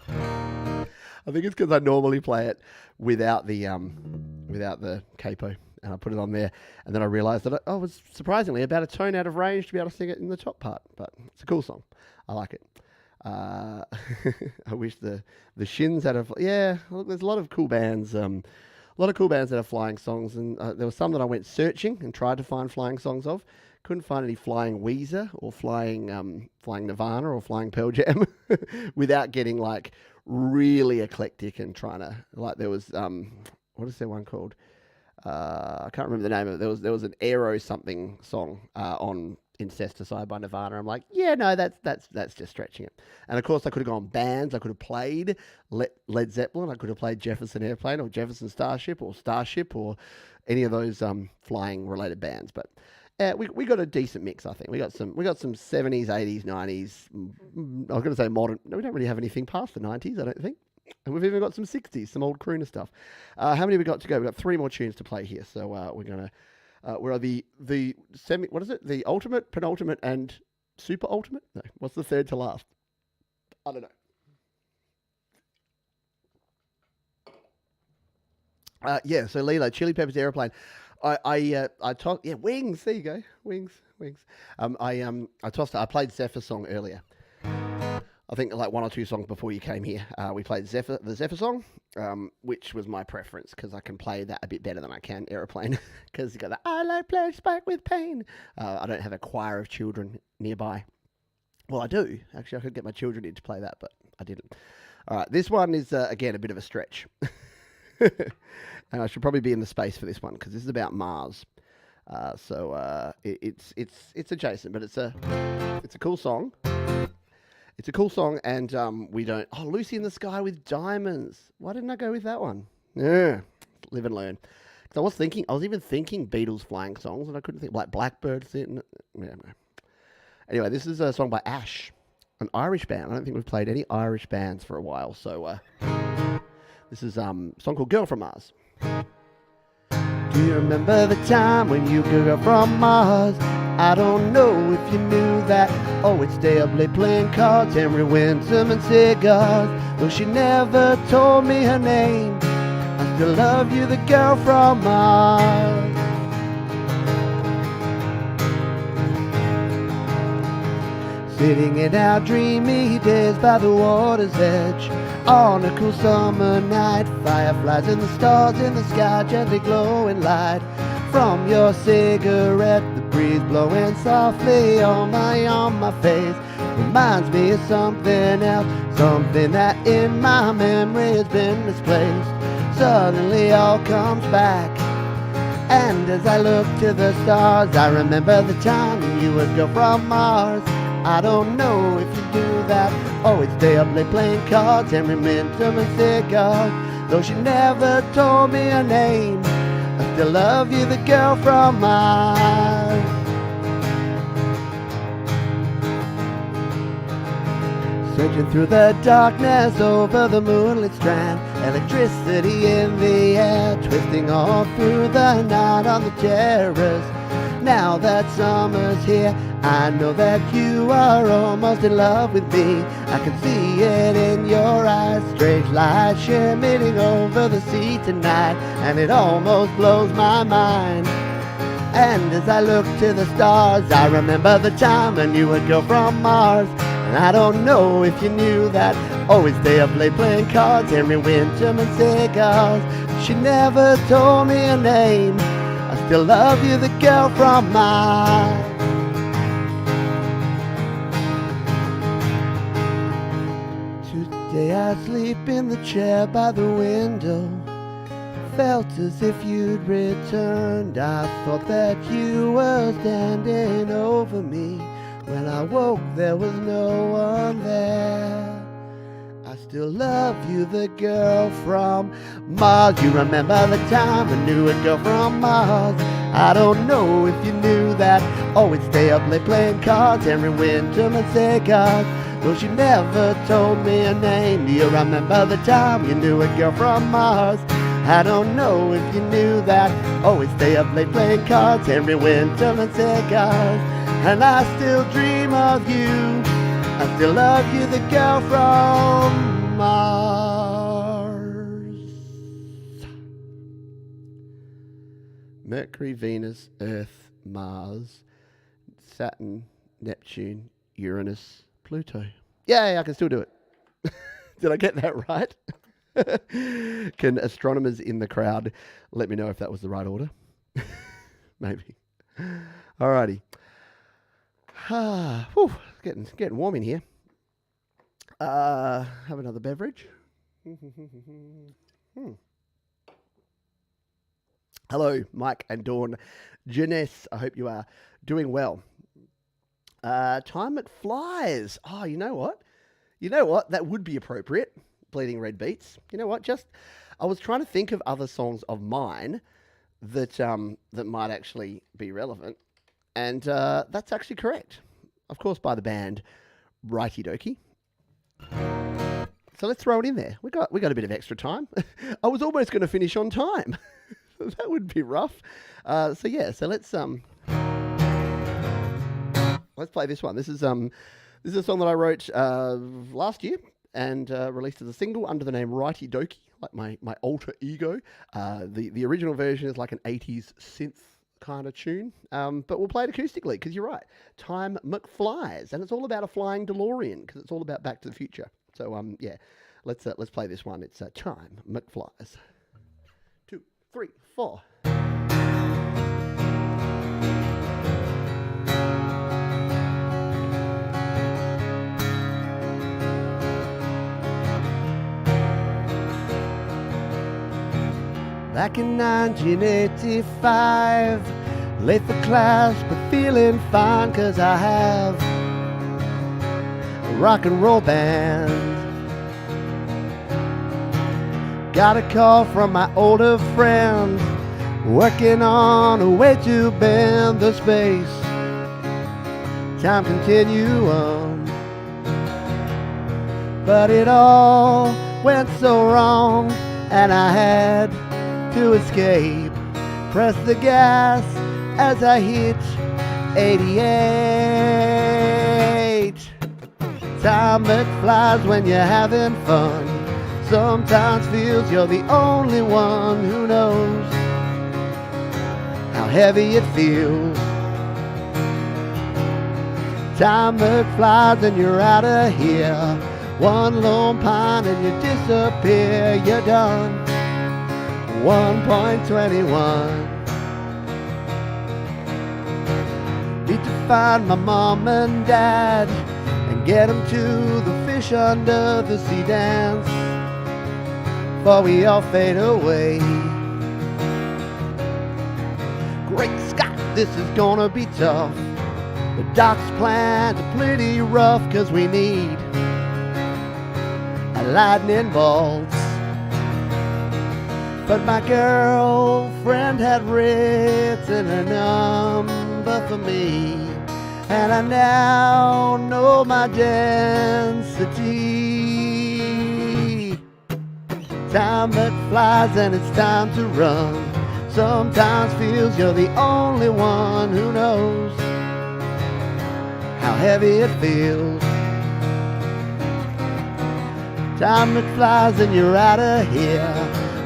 I think it's because I normally play it without the capo, and I put it on there, and then I realised that I was surprisingly about a tone out of range to be able to sing it in the top part. But it's a cool song. I like it. I wish the Shins had a... Yeah, look, there's a lot of cool bands. A lot of cool bands that have flying songs, and there were some that I went searching and tried to find flying songs of. Couldn't find any flying Weezer or flying Nirvana or flying Pearl Jam without getting like really eclectic and trying to, like, there was what is that one called? I can't remember the name of it. There was an Aero something song on Incesticide by Nirvana. I'm like, yeah, no, that's just stretching it. And of course, I could have gone bands. I could have played Led Zeppelin. I could have played Jefferson Airplane or Jefferson Starship or any of those flying related bands. But we got a decent mix, I think. We got some 70s, 80s, 90s. I was going to say modern. No, we don't really have anything past the 90s, I don't think. And we've even got some 60s, some old crooner stuff. How many have we got to go? We've got 3 more tunes to play here. So we're going to... we're the what is it? The ultimate, penultimate, and super ultimate? No, what's the third to last? I don't know. Yeah, so Lilo, Chili Peppers Aeroplane. I tossed, yeah, Wings, there you go. Wings. I played Zephyr song earlier. I think like 1 or 2 songs before you came here, we played the Zephyr song, which was my preference because I can play that a bit better than I can Aeroplane because you got the I like playing Spike with pain. I don't have a choir of children nearby. Well, I do. Actually, I could get my children in to play that, but I didn't. All right, this one is, again, a bit of a stretch. And I should probably be in the space for this one because this is about Mars. It's adjacent, but it's a cool song. It's a cool song, and we don't... Oh, Lucy in the Sky with Diamonds. Why didn't I go with that one? Yeah, live and learn. Because I was even thinking Beatles flying songs, and I couldn't think... Like Blackbird. Yeah, no. Anyway, this is a song by Ash, an Irish band. I don't think we've played any Irish bands for a while, so this is a song called Girl from Mars. Do you remember the time when you grew up from Mars? I don't know if you knew that. Oh, we'd stay up late playing cards, Henry Winsome and cigars. Though she never told me her name, I still love you, the girl from Mars. Sitting in our dreamy days by the water's edge, on a cool summer night, fireflies and the stars in the sky gently glowing light. From your cigarette, the breeze blowing softly on my face reminds me of something else, something that in my memory has been misplaced. Suddenly all comes back, and as I look to the stars, I remember the time when you would go from Mars. I don't know if you do that. Always stay up late playing cards, Henry Winsome and cigars. Though she never told me her name, I still love you, the girl from Mars. Searching through the darkness over the moonlit strand, electricity in the air, twisting all through the night on the terrace. Now that summer's here, I know that you are almost in love with me. I can see it in your eyes, strange light shimmering over the sea tonight, and it almost blows my mind. And as I look to the stars, I remember the time when you would go from Mars. And I don't know if you knew that. Always stay up late playing cards, Henry Winsome and cigars. She never told me her name. I still love you, the girl from Mars. Today I sleep in the chair by the window. Felt as if you'd returned. I thought that you were standing over me. When I woke there was no one there. I still love you, the girl from Mars. You remember the time when you would go from Mars. I don't know if you knew that. Always stay up late playing cards, Henry Winsome and cigars. Though she never told me her name. Do you remember the time you knew a girl from Mars? I don't know if you knew that. Always stay up late playing cards, Henry Winsome and cigars. And I still dream of you. I still love you, the girl from Mars. Mercury, Venus, Earth, Mars, Saturn, Neptune, Uranus, Pluto. Yay, I can still do it. Did I get that right? Can astronomers in the crowd let me know if that was the right order? Maybe. Alrighty. Whew, getting warm in here. Have another beverage. Hello, Mike and Dawn Janice. I hope you are doing well. Time It Flies. Oh, you know what? You know what? That would be appropriate. Bleeding Red Beats. You know what? I was trying to think of other songs of mine that might actually be relevant, and that's actually correct. Of course, by the band Righty Dokie. So let's throw it in there. We got a bit of extra time. I was almost going to finish on time. That would be rough. So let's play this one. This is a song that I wrote last year and released as a single under the name Righty Dokie, like my alter ego. The original version is like an 80s synth kind of tune, but we'll play it acoustically because you're right. Time McFlies, and it's all about a flying DeLorean because it's all about Back to the Future. So let's play this one. It's Time McFlies. 2, 3, 4. Back in 1985, late for class but feeling fine 'cause I have a rock and roll band. Got a call from my older friend, working on a way to bend the space time continuum. But it all went so wrong, and I had to escape. Press the gas as I hit 88. Time that flies when you're having fun. Sometimes feels you're the only one who knows how heavy it feels. Time that flies and you're out of here. One lone pine and you disappear. You're done. 1.21. Need to find my mom and dad and get them to the fish under the sea dance before we all fade away. Great Scott, this is gonna be tough. The doc's plans are pretty rough 'cause we need a lightning bolt. But my girlfriend had written a number for me, and I now know my density. Time that flies and it's time to run. Sometimes feels you're the only one who knows how heavy it feels. Time that flies and you're out of here.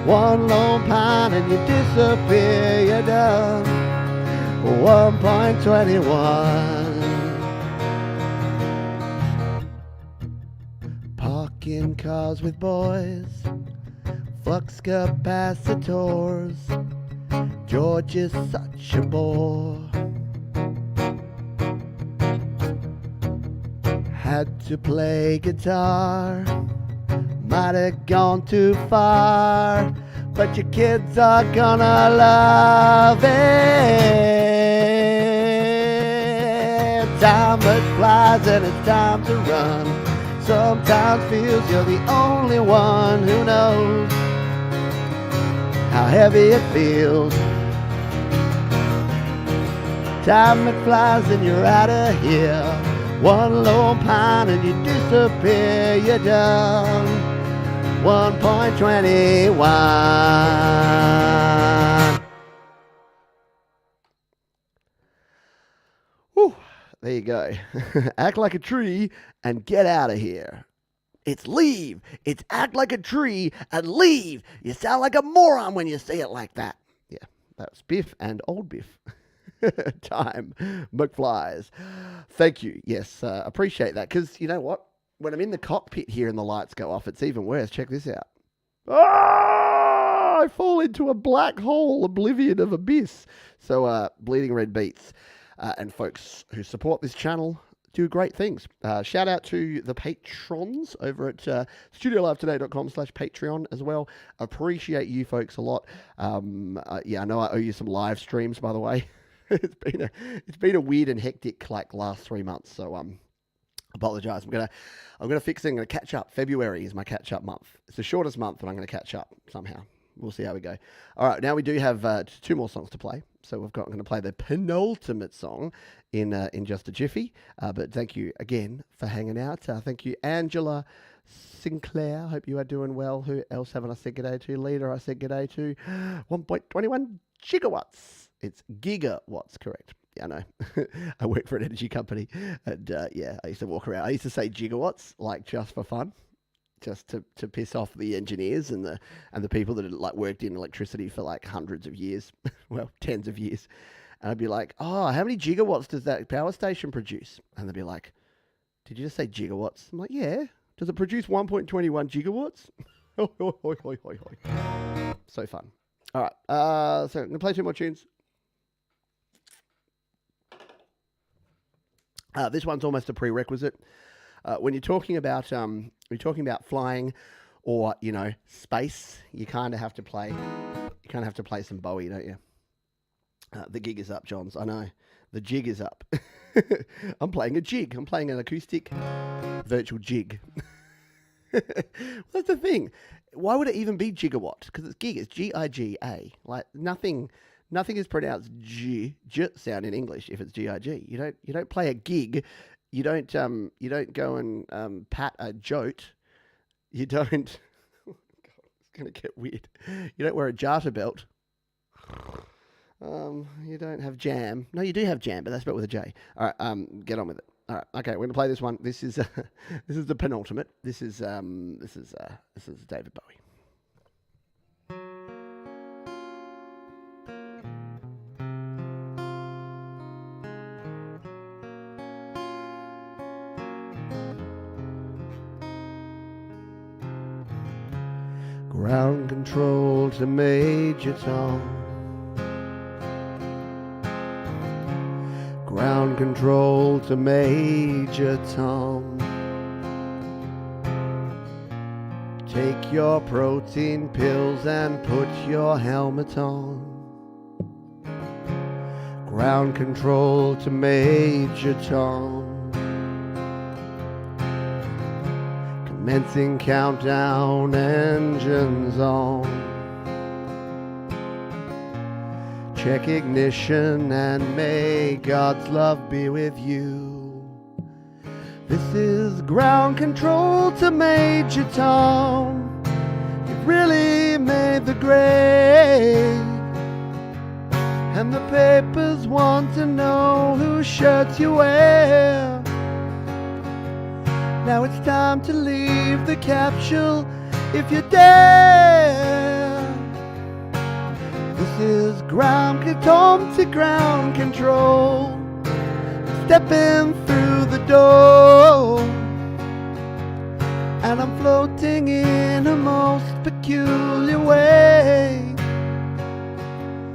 One lone pine and you disappear. You're done. 1.21. Parking cars with boys, flux capacitors. George is such a bore. Had to play guitar. Might have gone too far, but your kids are gonna love it. Time that flies and it's time to run. Sometimes feels you're the only one who knows how heavy it feels. Time that flies and you're out of here. One lone pine and you disappear. You're done. 1.21. Whew, there you go. Act like a tree and get out of here. It's leave. It's act like a tree and leave. You sound like a moron when you say it like that. Yeah, that's Biff and old Biff. Time McFlies. Thank you. Yes, appreciate that. Because you know what? When I'm in the cockpit here and the lights go off, it's even worse. Check this out. I fall into a black hole, oblivion of abyss. So, Bleeding Red Beats and folks who support this channel do great things. Shout out to the patrons over at studiolivetoday.com/Patreon as well. Appreciate you folks a lot. Yeah, I know I owe you some live streams, by the way. It's been a weird and hectic like last 3 months. So apologize. I'm gonna fix it. I'm gonna catch up. February is my catch up month. It's the shortest month, but I'm gonna catch up somehow. We'll see how we go. All right, now we do have 2 more songs to play. So I'm going to play the penultimate song in just a jiffy. But thank you again for hanging out. Thank you, Angela Sinclair. Hope you are doing well. Who else haven't I said g'day to? Leader, I said g'day to. 1.21 gigawatts. It's gigawatts, correct. Yeah, I know. I work for an energy company, and I used to walk around. I used to say gigawatts, like just for fun, just to piss off the engineers and the people that had like worked in electricity for like hundreds of years, well, tens of years. And I'd be like, oh, how many gigawatts does that power station produce? And they'd be like, did you just say gigawatts? I'm like, yeah. Does it produce 1.21 gigawatts? So fun. All right. So I'm going to play 2 more tunes. This one's almost a prerequisite. When you're talking about flying or space, you kind of have to play some Bowie, don't you? The gig is up, Johns. I know the jig is up. I'm playing a jig. I'm playing an acoustic virtual jig. That's the thing. Why would it even be gigawatt? Because it's gig. It's G-I-G-A. Like nothing is pronounced G sound in English if it's G-I-G. You don't play a gig. You don't go and pat a jote. You don't. God, it's gonna get weird. You don't wear a jarter belt. You don't have jam. No, you do have jam, but that's spelled with a J. All right, get on with it. All right, okay, we're gonna play this one. This is the penultimate. This is David Bowie. Ground control to Major Tom. Ground control to Major Tom. Take your protein pills and put your helmet on. Ground control to Major Tom. Commencing countdown, engines on. Check ignition and may God's love be with you. This is ground control to Major Tom. You've really made the grade. And the papers want to know whose shirts you wear. Now it's time to leave the capsule if you dare. This is ground control to ground control. Stepping through the door. And I'm floating in a most peculiar way.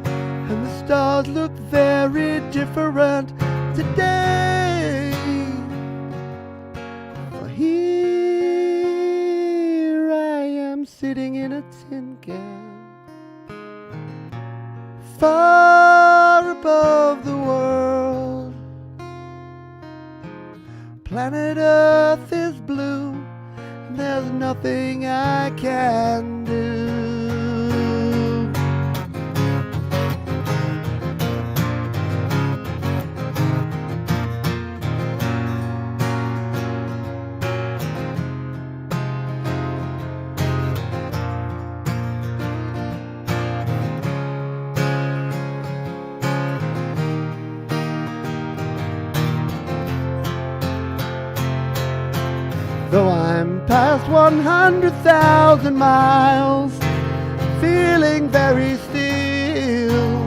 And the stars look very different today. Here I am sitting in a tin can, far above the world. Planet Earth is blue, and there's nothing I can do. Though I'm past 100,000 miles, feeling very still.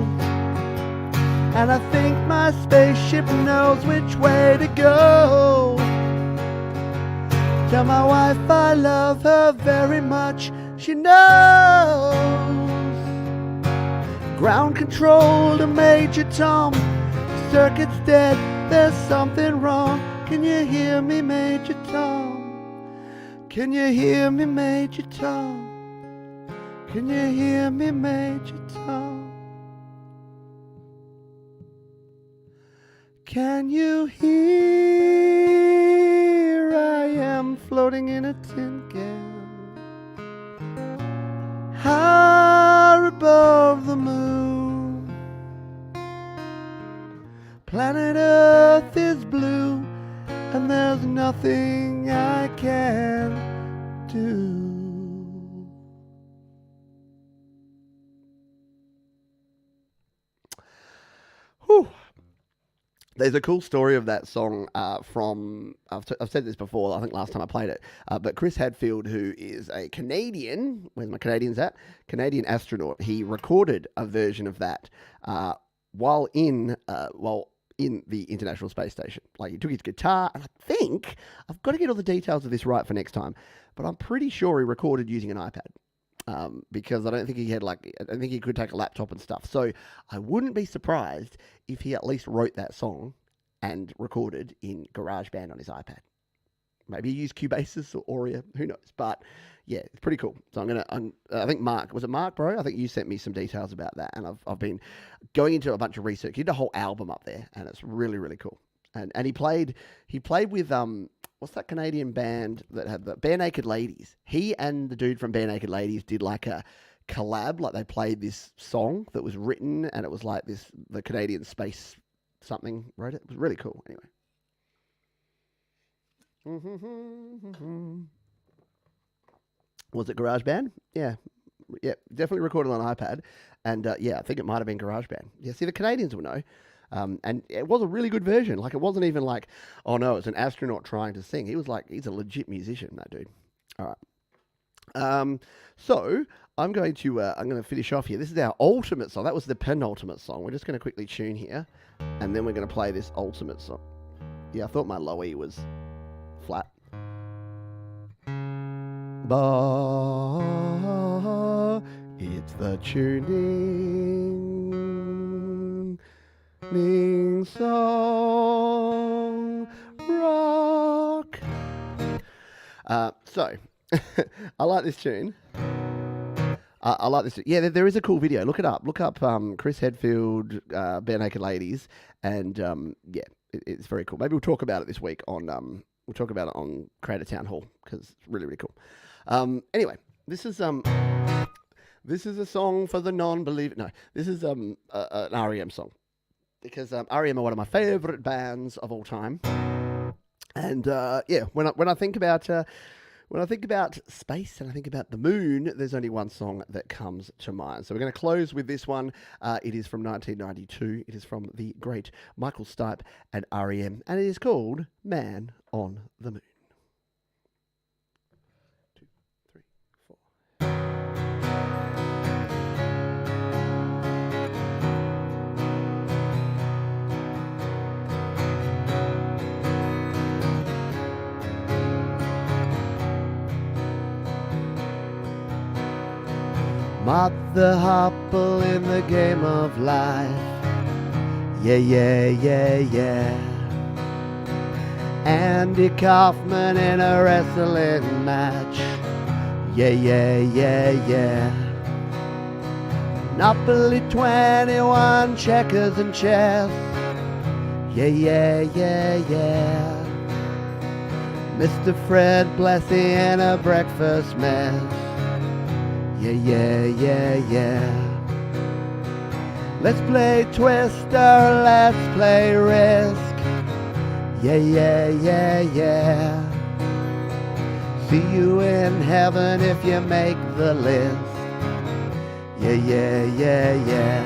And I think my spaceship knows which way to go. Tell my wife I love her very much, she knows. Ground control to Major Tom. The circuit's dead, there's something wrong. Can you hear me, Major Tom? Can you hear me, Major Tom? Can you hear me, Major Tom? Can you hear? I am floating in a tin can, high above the moon. Planet Earth is blue, and there's nothing I can do. Whew. There's a cool story of that song from, I've said this before, I think last time I played it, but Chris Hadfield, who is a Canadian, where's my Canadians at? Canadian astronaut, he recorded a version of that while in the International Space Station. Like, he took his guitar, and I think, I've got to get all the details of this right for next time, but I'm pretty sure he recorded using an iPad. Because I don't think he could take a laptop and stuff. So I wouldn't be surprised if he at least wrote that song and recorded in GarageBand on his iPad. Maybe he used Cubasis or Aurea, who knows? But yeah, it's pretty cool. So I think Mark, was it Mark, bro? I think you sent me some details about that, and I've been going into a bunch of research. He did a whole album up there, and it's really, really cool. And he played with what's that Canadian band that had the Bare Naked Ladies? He and the dude from Bare Naked Ladies did like a collab, like they played this song that was written, and it was like the Canadian Space something wrote it. It was really cool. Anyway. Was it GarageBand? Yeah, definitely recorded on iPad, and I think it might have been GarageBand. Yeah, see, the Canadians will know. And it was a really good version. Like, it wasn't even like, oh no, it's an astronaut trying to sing. He was like, he's a legit musician, that dude. All right. So I'm going to finish off here. This is our ultimate song. That was the penultimate song. We're just going to quickly tune here, and then we're going to play this ultimate song. Yeah, I thought my low E was flat. But it's the tuning song rock. So I like this tune. I like this. Yeah, there is a cool video. Look it up. Look up Chris Hadfield, Bare Naked Ladies, and it's very cool. Maybe we'll talk about it this week on Creator Town Hall, because it's really, really cool. Anyway, this is a song for the non-believer. No, this is an REM song. Because REM are one of my favourite bands of all time, and when I think about space and I think about the moon, there's only one song that comes to mind. So we're going to close with this one. It is from 1992. It is from the great Michael Stipe and REM, and it is called "Man on the Moon." 2, 3, 4. Mother Hopple in the game of life. Yeah, yeah, yeah, yeah. Andy Kaufman in a wrestling match. Yeah, yeah, yeah, yeah. Monopoly 21, checkers and chess. Yeah, yeah, yeah, yeah. Mr. Fred Blessy in a breakfast mess. Yeah, yeah, yeah, yeah. Let's play Twister, let's play Risk. Yeah, yeah, yeah, yeah. See you in heaven if you make the list. Yeah, yeah, yeah, yeah.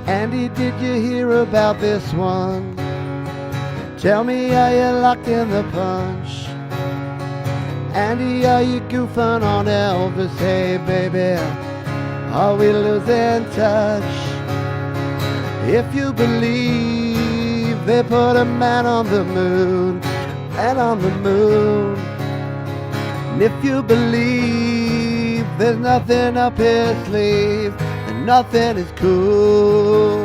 Andy, did you hear about this one? Tell me, are you locked in the punch? Andy, are you goofing on Elvis? Hey, baby, are we losing touch? If you believe they put a man on the moon, and on the moon. And if you believe there's nothing up his sleeve, and nothing is cool.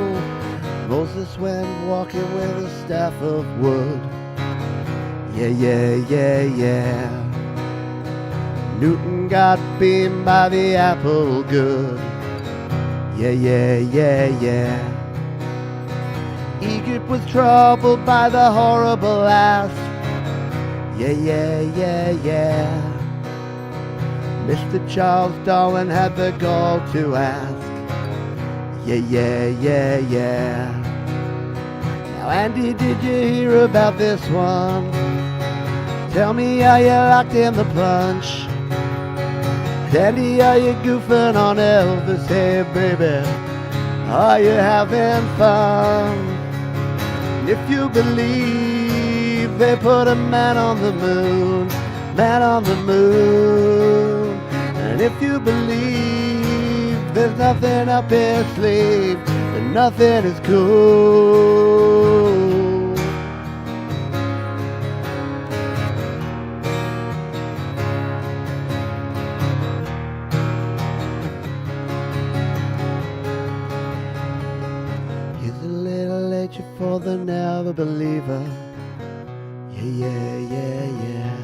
Moses went walking with a staff of wood. Yeah, yeah, yeah, yeah. Newton got beamed by the apple good. Yeah, yeah, yeah, yeah. Egypt was troubled by the horrible last. Yeah, yeah, yeah, yeah. Mr. Charles Darwin had the gall to ask. Yeah, yeah, yeah, yeah. Now, Andy, did you hear about this one? Tell me, are you locked in the punch? Andy, are you goofing on Elvis? Hey, baby, are you having fun? If you believe they put a man on the moon, man on the moon. And if you believe there's nothing up his sleeve, then nothing is cool. For the never believer. Yeah, yeah, yeah, yeah.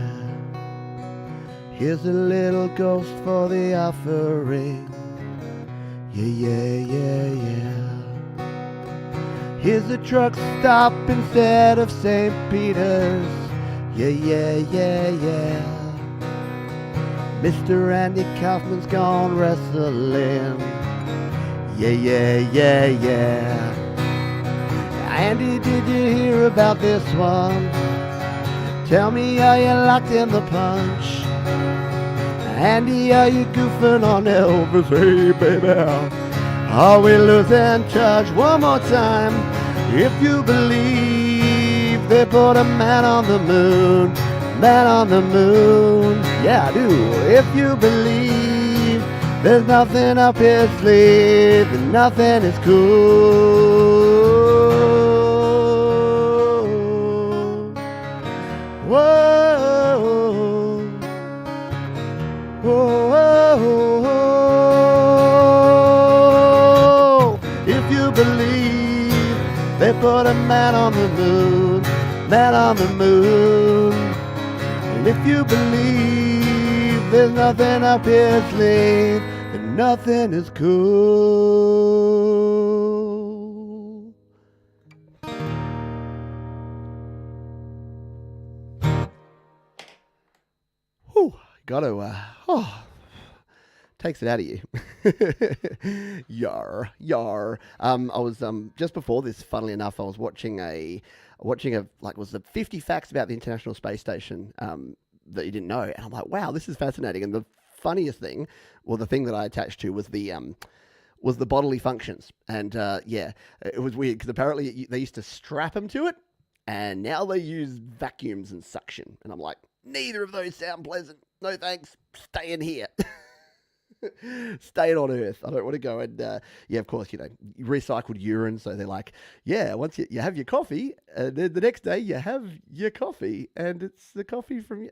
Here's a little ghost for the offering. Yeah, yeah, yeah, yeah. Here's a truck stop instead of St. Peter's. Yeah, yeah, yeah, yeah. Mr. Andy Kaufman's gone wrestling. Yeah, yeah, yeah, yeah. Andy, did you hear about this one? Tell me, are you locked in the punch? Andy, are you goofing on Elvis? Hey, baby, are we losing touch? One more time. If you believe they put a man on the moon, man on the moon. Yeah, I do. If you believe there's nothing up his sleeve, then nothing is cool. Whoa, whoa, whoa. If you believe they put a man on the moon, man on the moon. And if you believe there's nothing up his sleeve, then nothing is cool. Whew, gotta, takes it out of you. Yar, yar. I was, just before this, funnily enough, I was watching a, was the 50 facts about the International Space Station, that you didn't know. And I'm like, wow, this is fascinating. And the funniest thing, well, the thing that I attached to was the bodily functions. And, yeah, it was weird because apparently they used to strap them to it and now they use vacuums and suction. And I'm like, neither of those sound pleasant. No thanks. Stay in here. Staying on Earth. I don't want to go. And yeah, of course, recycled urine. So they're like, yeah, once you have your coffee, and then the next day you have your coffee, and it's the coffee from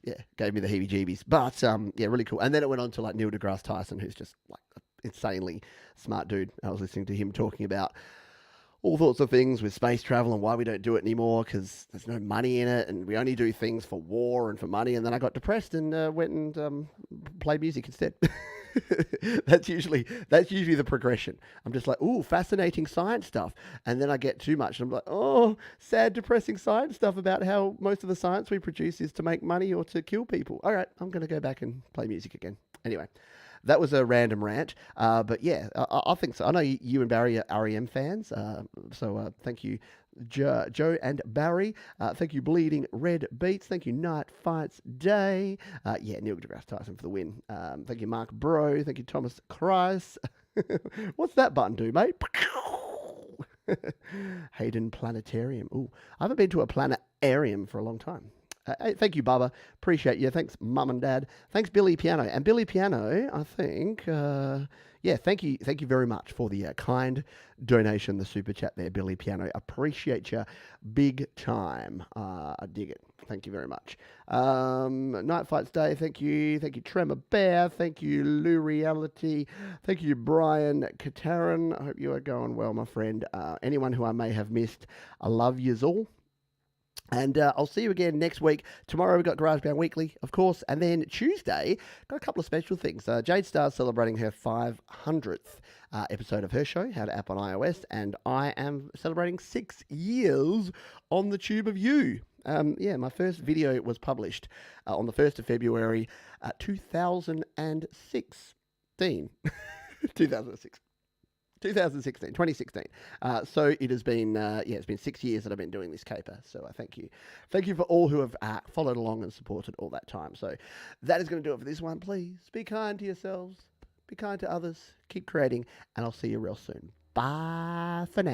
yeah, gave me the heebie-jeebies. But yeah, really cool. And then it went on to like Neil deGrasse Tyson, who's just like an insanely smart dude. I was listening to him talking about all sorts of things with space travel and why we don't do it anymore because there's no money in it and we only do things for war and for money. And then I got depressed and went and played music instead. That's usually the progression. I'm just like, ooh, fascinating science stuff. And then I get too much and I'm like, oh, sad, depressing science stuff about how most of the science we produce is to make money or to kill people. All right, I'm going to go back and play music again. Anyway. That was a random rant, but yeah, I think so. I know you and Barry are REM fans, so thank you, Joe and Barry. Thank you, Bleeding Red Beats. Thank you, Night Fights Day. Yeah, Neil deGrasse Tyson for the win. Thank you, Mark Bro. Thank you, Thomas Christ. What's that button do, mate? Hayden Planetarium. Ooh, I haven't been to a planetarium for a long time. Thank you, Bubba. Appreciate you. Thanks, Mum and Dad. Thanks, Billy Piano. And Billy Piano, I think, yeah, thank you very much for the kind donation, the super chat there, Billy Piano. Appreciate you big time. I dig it. Thank you very much. Night Fights Day, thank you. Thank you, Tremor Bear. Thank you, Lou Reality. Thank you, Brian Kataran. I hope you are going well, my friend. Anyone who I may have missed, I love yous all. And I'll see you again next week. Tomorrow we've got GarageBand Weekly, of course. And then Tuesday, got a couple of special things. Jade Star's celebrating her 500th episode of her show, How to App on iOS, and I am celebrating 6 years on the tube of you. My first video was published on the 1st of February 2016. 2016. So it has been, it's been 6 years that I've been doing this caper. So I thank you. Thank you for all who have followed along and supported all that time. So that is going to do it for this one. Please be kind to yourselves, be kind to others, keep creating, and I'll see you real soon. Bye for now.